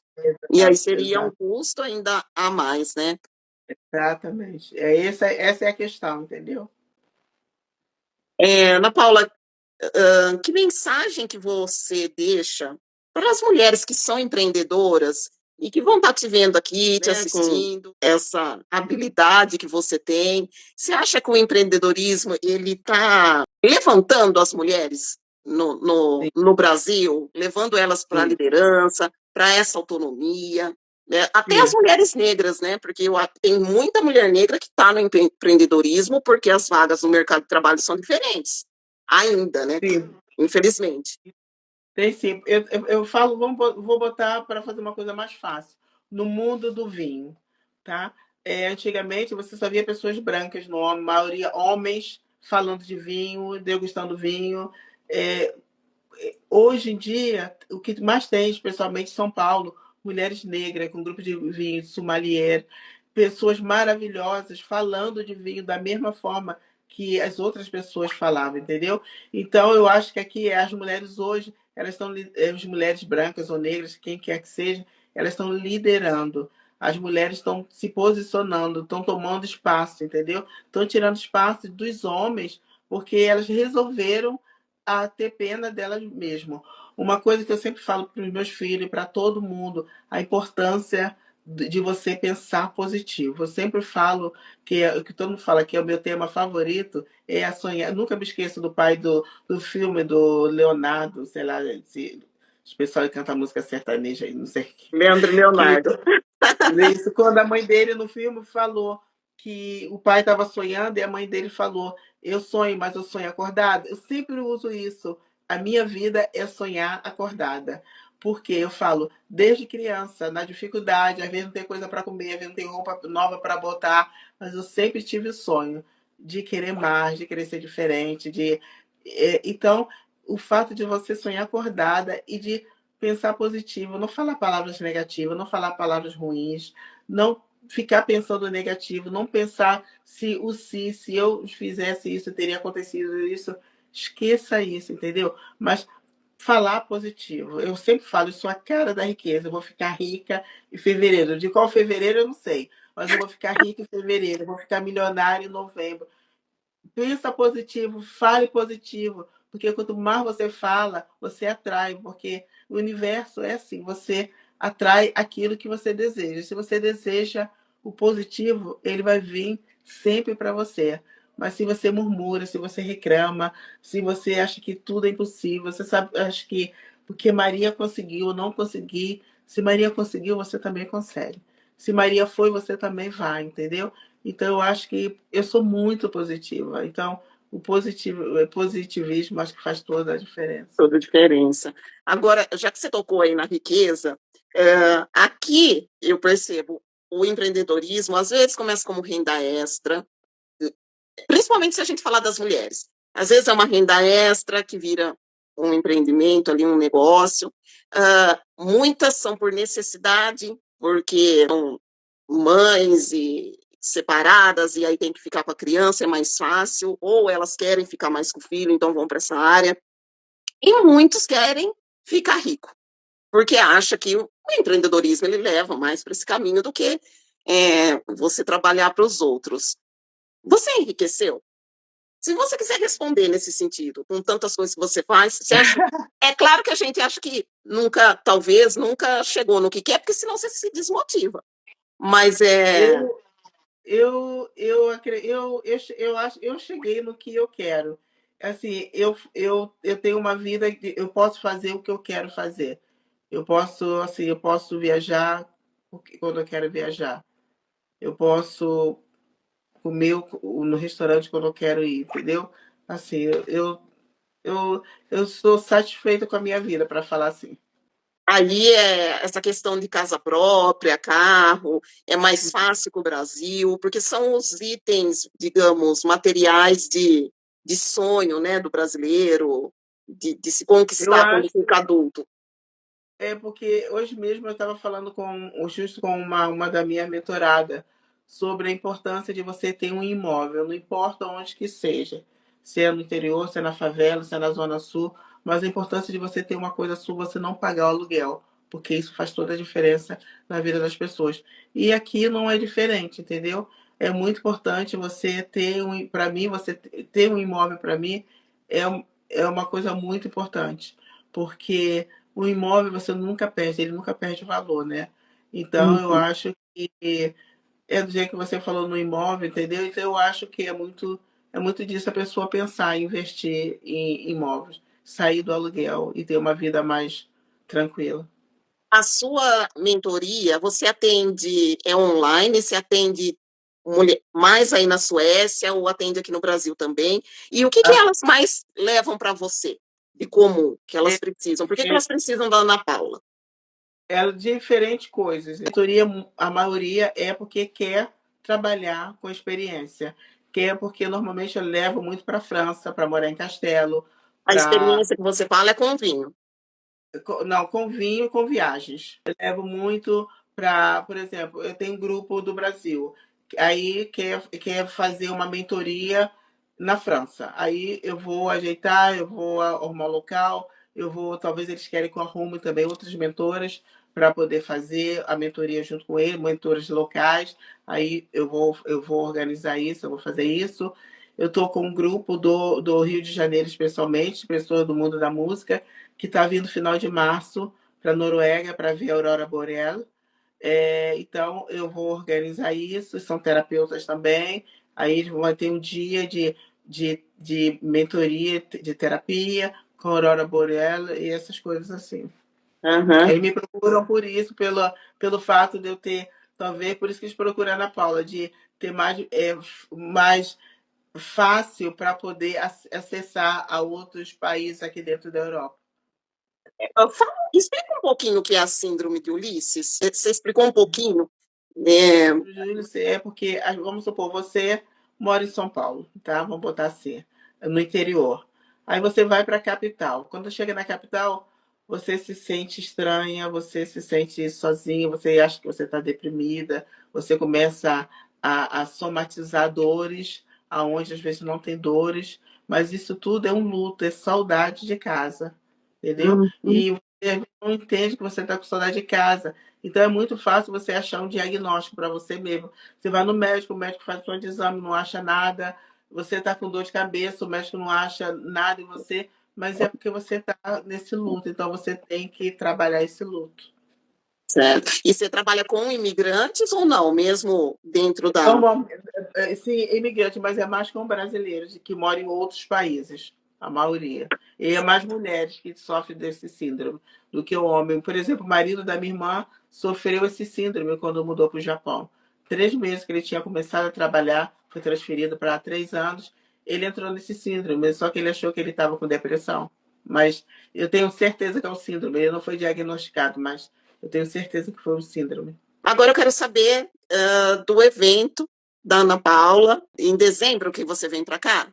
Speaker 2: e aí seria um custo ainda a mais, né?
Speaker 1: exatamente. Essa é a questão, entendeu?
Speaker 2: Ana Paula, que mensagem que você deixa para as mulheres que são empreendedoras e que vão estar te vendo aqui, te assistindo, essa habilidade que você tem? Você acha que o empreendedorismo ele está levantando as mulheres
Speaker 1: Sim,
Speaker 2: no Brasil, levando elas para a
Speaker 1: sim,
Speaker 2: liderança, para essa autonomia? Né? Até as
Speaker 1: sim,
Speaker 2: mulheres negras, né? Porque tem muita mulher negra que está no empreendedorismo porque as vagas no mercado de trabalho são diferentes ainda, né?
Speaker 1: sim.
Speaker 2: Infelizmente.
Speaker 1: Tem sim. Eu falo, vou botar para fazer uma coisa mais fácil. No mundo do vinho, tá? Antigamente você só via pessoas brancas no homem, maioria homens falando de vinho, degustando vinho. É, hoje em dia, o que mais tem, especialmente em São Paulo, mulheres negras com grupo de vinho, sommelier, pessoas maravilhosas falando de vinho da mesma forma que as outras pessoas falavam, entendeu? Então, eu acho que aqui as mulheres hoje, elas estão, as mulheres brancas ou negras, quem quer que seja, elas estão liderando. As mulheres estão se posicionando, estão tomando espaço, entendeu? Estão tirando espaço dos homens, porque elas resolveram a ter pena delas mesmas. Uma coisa que eu sempre falo para os meus filhos e para todo mundo, a importância de você pensar positivo. Eu sempre falo que o que todo mundo fala que é o meu tema favorito é a sonhar. Eu nunca me esqueço do pai do filme do Leonardo, sei lá, esse, o pessoal que canta música sertaneja aí, não sei
Speaker 2: Leandro e
Speaker 1: que
Speaker 2: Leonardo.
Speaker 1: isso, quando a mãe dele no filme falou que o pai estava sonhando e a mãe dele falou: Eu sonho, mas eu sonho acordada. Eu sempre uso isso. A minha vida é sonhar acordada. Porque eu falo, desde criança, na dificuldade, às vezes não tem coisa para comer, às vezes não tem roupa nova para botar, mas eu sempre tive o sonho de querer mais, de querer ser diferente, então, o fato de você sonhar acordada e de pensar positivo, não falar palavras negativas, não falar palavras ruins, não ficar pensando negativo, não pensar se eu fizesse isso, teria acontecido isso. Esqueça isso, entendeu? Mas falar positivo. Eu sempre falo, eu sou a cara da riqueza, eu vou ficar rica em fevereiro. De qual fevereiro eu não sei, mas eu vou ficar rica em fevereiro, eu vou ficar milionária em novembro. Pensa positivo, fale positivo, porque quanto mais você fala, você atrai, porque o universo é assim, você atrai aquilo que você deseja. Se você deseja o positivo, ele vai vir sempre para você. Mas se você murmura, se você reclama, se você acha que tudo é impossível, você sabe, acha que porque Maria conseguiu, não consegui, se Maria conseguiu, você também consegue. Se Maria foi, você também vai, entendeu? Então, eu acho que eu sou muito positiva. Então, o positivismo acho que faz toda a diferença.
Speaker 2: Toda a diferença. Agora, já que você tocou aí na riqueza, aqui eu percebo o empreendedorismo, às vezes começa como renda extra, principalmente se a gente falar das mulheres. Às vezes é uma renda extra que vira um empreendimento ali, um negócio. Muitas são por necessidade, porque são mães e separadas e aí tem que ficar com a criança, é mais fácil, ou elas querem ficar mais com o filho, então vão para essa área. E muitos querem ficar rico, porque acha que o empreendedorismo ele leva mais para esse caminho do que você trabalhar para os outros. Você enriqueceu? Se você quiser responder nesse sentido, com tantas coisas que você faz, você acha. É claro que a gente acha que nunca, talvez, nunca chegou no que quer, porque senão você se desmotiva. Mas
Speaker 1: Eu, eu acho, eu cheguei no que eu quero. Assim, eu tenho uma vida que eu posso fazer o que eu quero fazer. Eu posso, assim, eu posso viajar quando eu quero viajar. Eu posso comer no restaurante quando eu quero ir, entendeu? Assim, eu sou satisfeita com a minha vida, para falar assim.
Speaker 2: aí essa questão de casa própria, carro, é mais fácil com o Brasil, porque são os itens, digamos, materiais de sonho, né, do brasileiro, de se
Speaker 1: Eu
Speaker 2: conquistar quando
Speaker 1: acho,
Speaker 2: fica adulto.
Speaker 1: é porque hoje mesmo eu estava falando justo com uma da minha mentorada sobre a importância de você ter um imóvel, não importa onde que seja, se é no interior, se é na favela, se é na zona sul, mas a importância de você ter uma coisa sua, você não pagar o aluguel, porque isso faz toda a diferença na vida das pessoas. E aqui não é diferente, entendeu? É muito importante você ter para mim, você ter um imóvel para mim é uma coisa muito importante, porque o imóvel você nunca perde, ele nunca perde valor, né? Então eu
Speaker 2: Uhum.
Speaker 1: acho que é do jeito que você falou no imóvel, entendeu? Então eu acho que é muito disso a pessoa pensar em investir em imóveis, sair do aluguel e ter uma vida mais tranquila.
Speaker 2: A sua mentoria, você atende, é online, você atende mais aí na Suécia ou atende aqui no Brasil também? E o que que
Speaker 1: Ah,
Speaker 2: elas mais levam para você de comum que elas
Speaker 1: é,
Speaker 2: precisam? Por que que
Speaker 1: é,
Speaker 2: elas precisam da Ana Paula?
Speaker 1: é diferentes coisas. A maioria é porque quer trabalhar com experiência, porque normalmente eu levo muito para a França, para morar em Castelo,
Speaker 2: A
Speaker 1: para
Speaker 2: experiência que você fala é com vinho.
Speaker 1: não, com vinho, com viagens. Eu levo muito para, por exemplo, eu tenho um grupo do Brasil, aí quer fazer uma mentoria na França. Aí eu vou ajeitar, eu vou arrumar o local, eu vou, talvez eles querem que eu arrume também outras mentoras para poder fazer a mentoria junto com eles, mentoras locais. Aí eu vou organizar isso, eu vou fazer isso. Eu estou com um grupo do Rio de Janeiro, especialmente, pessoas do mundo da música, que está vindo final de março para a Noruega para ver a Aurora Boreal. Então, eu vou organizar isso, são terapeutas também. Aí eles vão ter um dia de mentoria, de terapia, com a Aurora Boreal e essas coisas assim.
Speaker 2: Aham.
Speaker 1: Eles me procuram por isso, pelo fato de eu ter, talvez por isso que eles procuram a Ana Paula, de ter mais fácil para poder acessar a outros países aqui dentro da Europa.
Speaker 2: Explica um pouquinho o que é a síndrome de Ulisses. Você explicou um pouquinho, né?
Speaker 1: Júlio, é porque, vamos supor, você mora em São Paulo, tá? Vamos botar assim, no interior. Aí você vai para a capital. Quando chega na capital, você se sente estranha, você se sente sozinha, você acha que você está deprimida, você começa a somatizar dores, aonde às vezes não tem dores, mas isso tudo é um luto, é saudade de casa, entendeu?
Speaker 2: Uhum.
Speaker 1: E você não entende que você está com saudade de casa. Então é muito fácil você achar um diagnóstico para você mesmo. Você vai no médico, o médico faz um exame, não acha nada. Você está com dor de cabeça, o médico não acha nada em você, mas é porque você está nesse luto. Então você tem que trabalhar esse luto.
Speaker 2: Certo. E você trabalha com imigrantes ou não, mesmo dentro da.
Speaker 1: Normalmente, sim, imigrante, mas é mais com brasileiros que moram em outros países, a maioria. E é mais mulheres que sofrem desse síndrome do que o homem. Por exemplo, o marido da minha irmã sofreu esse síndrome quando mudou para o Japão. 3 meses que ele tinha começado a trabalhar, foi transferido para 3 anos, ele entrou nesse síndrome, só que ele achou que ele estava com depressão. Mas eu tenho certeza que é um síndrome. Ele não foi diagnosticado, mas eu tenho certeza que foi um síndrome.
Speaker 2: Agora eu quero saber do evento da Ana Paula, em dezembro que você vem para cá.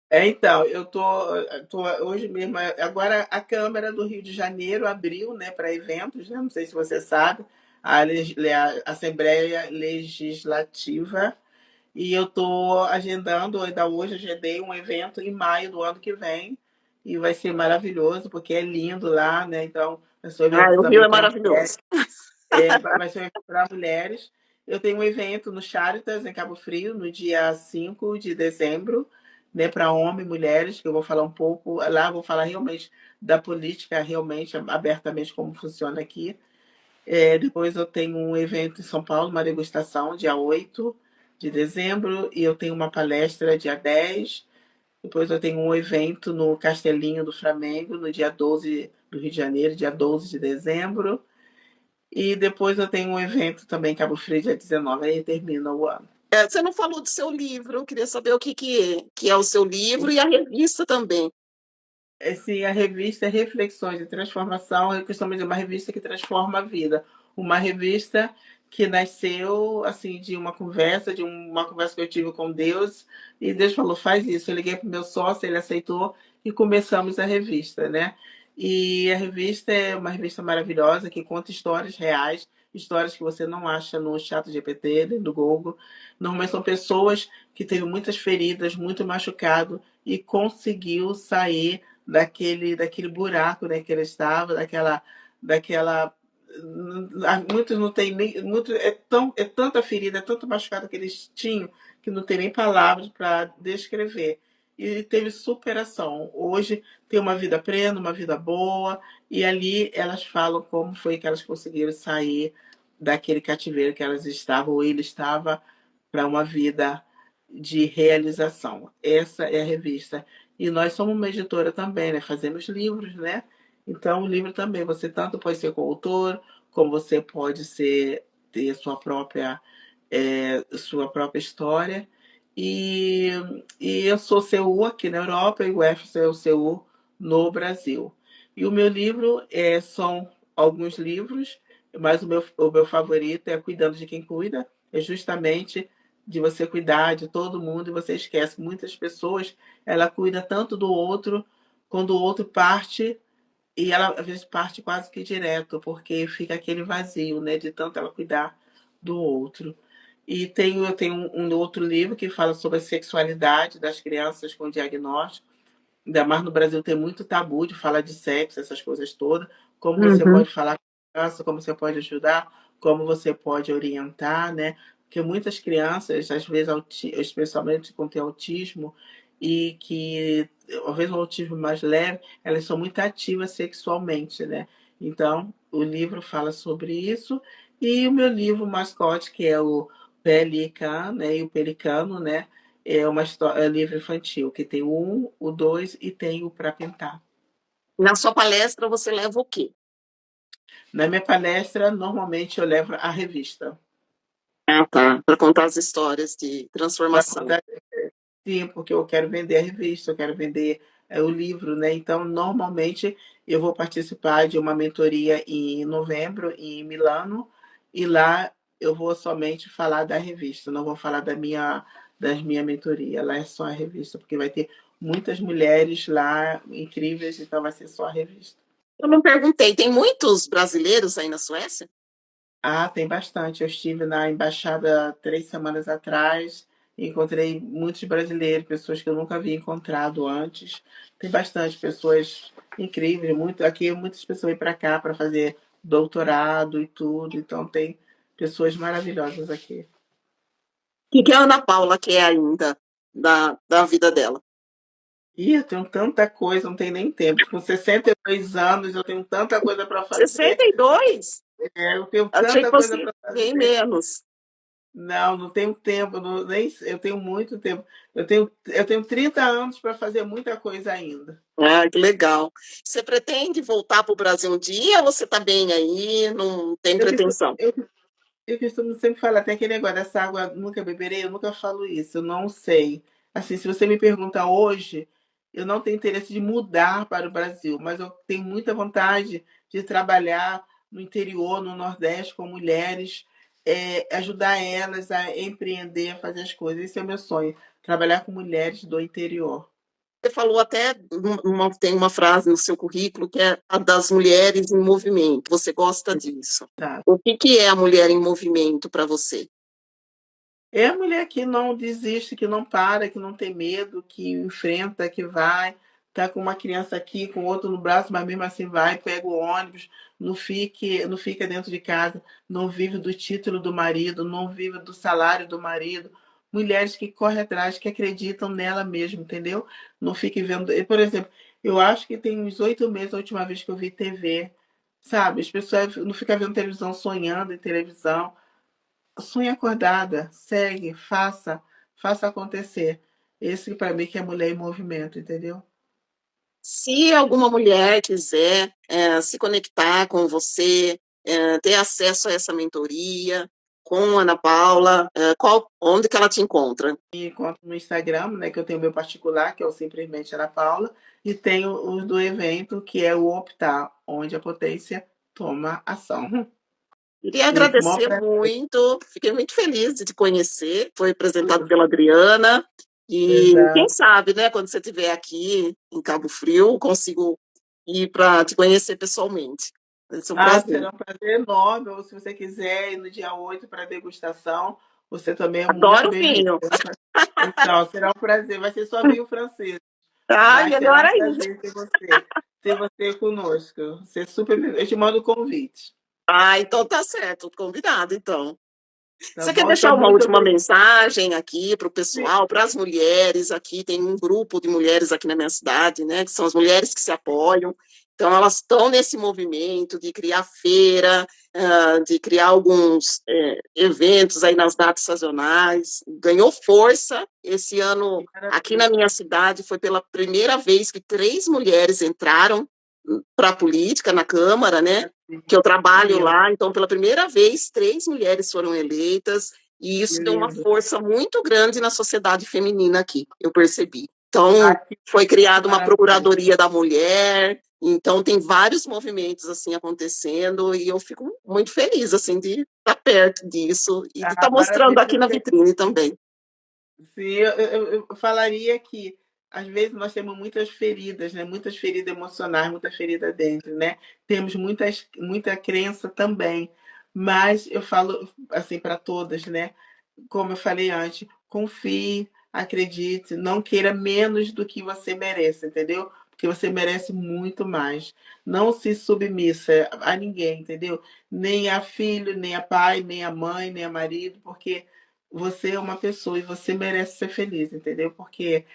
Speaker 1: Então, tô hoje mesmo. Agora a Câmara do Rio de Janeiro abriu, né, para eventos, né? Não sei se você sabe, a Assembleia Legislativa, e eu estou agendando, ainda hoje agendei um evento em maio do ano que vem, e vai ser maravilhoso, porque é lindo lá, né? Então, vai ser um
Speaker 2: Ah,
Speaker 1: evento
Speaker 2: o Rio
Speaker 1: também
Speaker 2: é
Speaker 1: para
Speaker 2: maravilhoso.
Speaker 1: vai ser para mulheres. Eu tenho um evento no Charitas, em Cabo Frio, no dia 5 de dezembro, né, para homens e mulheres, que eu vou falar um pouco. Lá eu vou falar realmente da política, realmente, abertamente, como funciona aqui. Depois eu tenho um evento em São Paulo, uma degustação, dia 8 de dezembro, e eu tenho uma palestra dia 10. Depois eu tenho um evento no Castelinho do Flamengo, no dia 12 do Rio de Janeiro, dia 12 de dezembro. E depois eu tenho um evento também em Cabo Frio, dia 19, aí termina o ano.
Speaker 2: Você não falou do seu livro, eu queria saber o que é o seu livro e a revista também.
Speaker 1: Sim, a revista é Reflexões de Transformação, eu costumo dizer uma revista que transforma a vida. Uma revista que nasceu assim de uma conversa que eu tive com Deus, e Deus falou, faz isso. Eu liguei para o meu sócio, ele aceitou e começamos a revista, né? E a revista é uma revista maravilhosa que conta histórias reais, histórias que você não acha no chat GPT, nem no Google. Normalmente são pessoas que teve muitas feridas, muito machucado e conseguiu sair daquele buraco, né, que ele estava, daquela muitos não tem nem muito é tanta ferida, é tanto machucado que eles tinham que não tem nem palavras para descrever. E teve superação. Hoje tem uma vida plena, uma vida boa, e ali elas falam como foi que elas conseguiram sair daquele cativeiro que elas estavam, ou ele estava, para uma vida de realização. Essa é a revista. E nós somos uma editora também, né? Fazemos livros, né? Então, o livro também, você tanto pode ser coautor, como você pode ter sua própria história. E, e eu sou CU aqui na Europa e o F é o CU no Brasil. E o meu livro são alguns livros, mas o meu favorito é Cuidando de Quem Cuida, é justamente de você cuidar de todo mundo e você esquece. Muitas pessoas, ela cuida tanto do outro, quando o outro parte, e ela às vezes parte quase que direto, porque fica aquele vazio, né, de tanto ela cuidar do outro. E eu tenho um outro livro que fala sobre a sexualidade das crianças com diagnóstico. Ainda mais no Brasil tem muito tabu de falar de sexo, essas coisas todas. Como você
Speaker 2: Uhum.
Speaker 1: pode falar com a criança, como você pode ajudar, como você pode orientar, né? Porque muitas crianças, às vezes, especialmente com tem autismo, e que, às vezes, o autismo mais leve, elas são muito ativas sexualmente, né? Então, o livro fala sobre isso. E o meu livro mascote, que é o Pelican, né? E o Pelicano, né? É uma história, é um livro infantil, que tem o 1, o 2 e tem o para pintar.
Speaker 2: Na sua palestra, você leva o quê?
Speaker 1: Na minha palestra, normalmente eu levo a revista.
Speaker 2: Ah, tá. Para contar as histórias de
Speaker 1: Para
Speaker 2: transformação.
Speaker 1: contar, sim, porque eu quero vender a revista, eu quero vender o livro, né? Então, normalmente, eu vou participar de uma mentoria em novembro, em Milano, e lá eu vou somente falar da revista, não vou falar das minha mentoria, lá é só a revista, porque vai ter muitas mulheres lá incríveis, então vai ser só a revista.
Speaker 2: Eu não perguntei, tem muitos brasileiros aí na Suécia?
Speaker 1: Ah, tem bastante. Eu estive na embaixada 3 semanas atrás, e encontrei muitos brasileiros, pessoas que eu nunca havia encontrado antes. Tem bastante pessoas incríveis, muito aqui muitas pessoas vêm para cá para fazer doutorado e tudo, então tem pessoas maravilhosas aqui.
Speaker 2: O que a Ana Paula quer ainda da vida dela?
Speaker 1: E eu tenho tanta coisa, não tenho nem tempo. Com 62 anos, eu tenho tanta coisa para fazer.
Speaker 2: 62?
Speaker 1: Eu tenho
Speaker 2: Achei que
Speaker 1: tanta coisa
Speaker 2: fosse
Speaker 1: para
Speaker 2: bem
Speaker 1: fazer.
Speaker 2: menos.
Speaker 1: Não, não tenho tempo, nem, eu tenho muito tempo. Eu tenho 30 anos para fazer muita coisa ainda.
Speaker 2: Ah, que legal. Você pretende voltar para o Brasil um dia ou você está bem aí, não tem
Speaker 1: Eu costumo,
Speaker 2: pretensão?
Speaker 1: eu, eu costumo sempre falar, tem aquele negócio dessa água nunca beberei, eu nunca falo isso, eu não sei. Assim, se você me pergunta hoje, eu não tenho interesse de mudar para o Brasil, mas eu tenho muita vontade de trabalhar no interior, no Nordeste, com mulheres, ajudar elas a empreender, a fazer as coisas. Esse é o meu sonho, trabalhar com mulheres do interior.
Speaker 2: Você falou até, tem uma frase no seu currículo que é a das mulheres em movimento. Você gosta disso.
Speaker 1: Tá?
Speaker 2: O que é a mulher em movimento para você?
Speaker 1: É a mulher que não desiste, que não para, que não tem medo, que enfrenta, que vai, tá com uma criança aqui, com outro no braço, mas mesmo assim vai, pega o ônibus, não fica dentro de casa, não vive do título do marido, não vive do salário do marido. Mulheres que correm atrás, que acreditam nela mesma, entendeu? Não fique vendo. Por exemplo, eu acho que tem uns 8 meses a última vez que eu vi TV, sabe? As pessoas não ficam vendo televisão, sonhando em televisão. Sonha acordada, segue, faça acontecer. Esse para mim que é mulher em movimento, entendeu?
Speaker 2: Se alguma mulher quiser se conectar com você, ter acesso a essa mentoria com a Ana Paula, onde que ela te encontra?
Speaker 1: Me encontro no Instagram, né, que eu tenho o meu particular, que é o Simplesmente Ana Paula, e tenho os do evento, que é o Optar, onde a potência toma ação.
Speaker 2: Queria
Speaker 1: E com o maior
Speaker 2: agradecer
Speaker 1: prazer.
Speaker 2: muito, fiquei muito feliz de te conhecer. Foi apresentado pela Adriana. E quem
Speaker 1: Exato.
Speaker 2: sabe, né, quando você estiver aqui em Cabo Frio, consigo ir para te conhecer pessoalmente. Vai ser um
Speaker 1: Ah,
Speaker 2: prazer.
Speaker 1: será um prazer enorme. Ou se você quiser ir no dia 8 para a degustação, você também é muito
Speaker 2: Adoro
Speaker 1: bem-vindo.
Speaker 2: vinho.
Speaker 1: Então, será um prazer. Vai ser só vinho francês.
Speaker 2: Ai,
Speaker 1: Mas será
Speaker 2: melhor
Speaker 1: um
Speaker 2: ainda.
Speaker 1: prazer ter você conosco. Você super, eu te mando o convite,
Speaker 2: Ah, então tá certo, combinado, então.
Speaker 1: tá
Speaker 2: Você quer
Speaker 1: bom?
Speaker 2: deixar
Speaker 1: Então,
Speaker 2: uma
Speaker 1: muito
Speaker 2: última
Speaker 1: obrigada.
Speaker 2: mensagem aqui para o pessoal, para as mulheres aqui? Tem um grupo de mulheres aqui na minha cidade, né? Que são as mulheres que se apoiam. Então, elas estão nesse movimento de criar feira, de criar alguns eventos aí nas datas sazonais. Ganhou força. Esse ano,
Speaker 1: Que
Speaker 2: aqui na
Speaker 1: maravilha.
Speaker 2: minha cidade, foi pela primeira vez que 3 mulheres entraram para a política na Câmara, né? Que eu
Speaker 1: Que
Speaker 2: trabalho
Speaker 1: lindo,
Speaker 2: lá, então pela primeira vez 3 mulheres foram eleitas e
Speaker 1: que
Speaker 2: isso deu uma
Speaker 1: lindo.
Speaker 2: força muito grande na sociedade feminina aqui, eu percebi. Então
Speaker 1: Ah, que
Speaker 2: foi criada uma
Speaker 1: maravilha.
Speaker 2: procuradoria da mulher, Então tem vários movimentos assim acontecendo e eu fico muito feliz assim de estar perto disso e de
Speaker 1: Ah,
Speaker 2: estar mostrando
Speaker 1: maravilha.
Speaker 2: aqui na vitrine também.
Speaker 1: Sim, eu falaria que às vezes nós temos muitas feridas, né? Muitas feridas emocionais, muita ferida dentro, né? Temos muita crença também, mas eu falo assim para todas, né? Como eu falei antes, confie, acredite, não queira menos do que você merece, entendeu? Porque você merece muito mais. Não se submissa a ninguém, entendeu? Nem a filho, nem a pai, nem a mãe, nem a marido, porque você é uma pessoa e você merece ser feliz, entendeu? Porque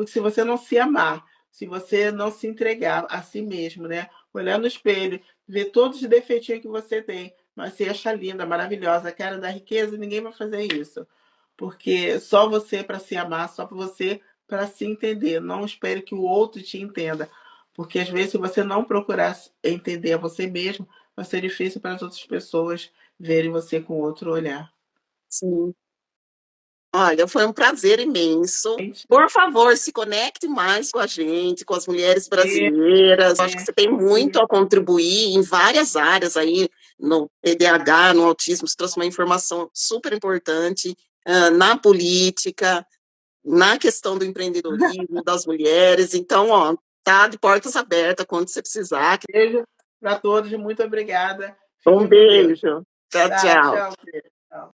Speaker 1: se você não se amar, se você não se entregar a si mesmo, né? Olhar no espelho, ver todos os defeitinhos que você tem, mas se achar linda, maravilhosa, cara da riqueza, ninguém vai fazer isso. Porque só você para se amar, só para você para se entender. Não espere que o outro te entenda. Porque às vezes, se você não procurar entender a você mesmo, vai ser difícil para as outras pessoas verem você com outro olhar.
Speaker 2: Sim. Olha, foi um prazer imenso. Por favor, se conecte mais com a gente, com as mulheres
Speaker 1: E,
Speaker 2: brasileiras. Acho que
Speaker 1: e,
Speaker 2: você tem muito
Speaker 1: e
Speaker 2: a contribuir em várias áreas aí, no TDAH, no autismo, você trouxe uma informação super importante, na política, na questão do empreendedorismo, das mulheres. Então, ó, tá de portas abertas quando você precisar.
Speaker 1: beijo para todos, muito obrigada.
Speaker 2: Um
Speaker 1: Fiquem com Deus.
Speaker 2: beijo. Tchau,
Speaker 1: Tá,
Speaker 2: tchau.
Speaker 1: tchau. Tchau.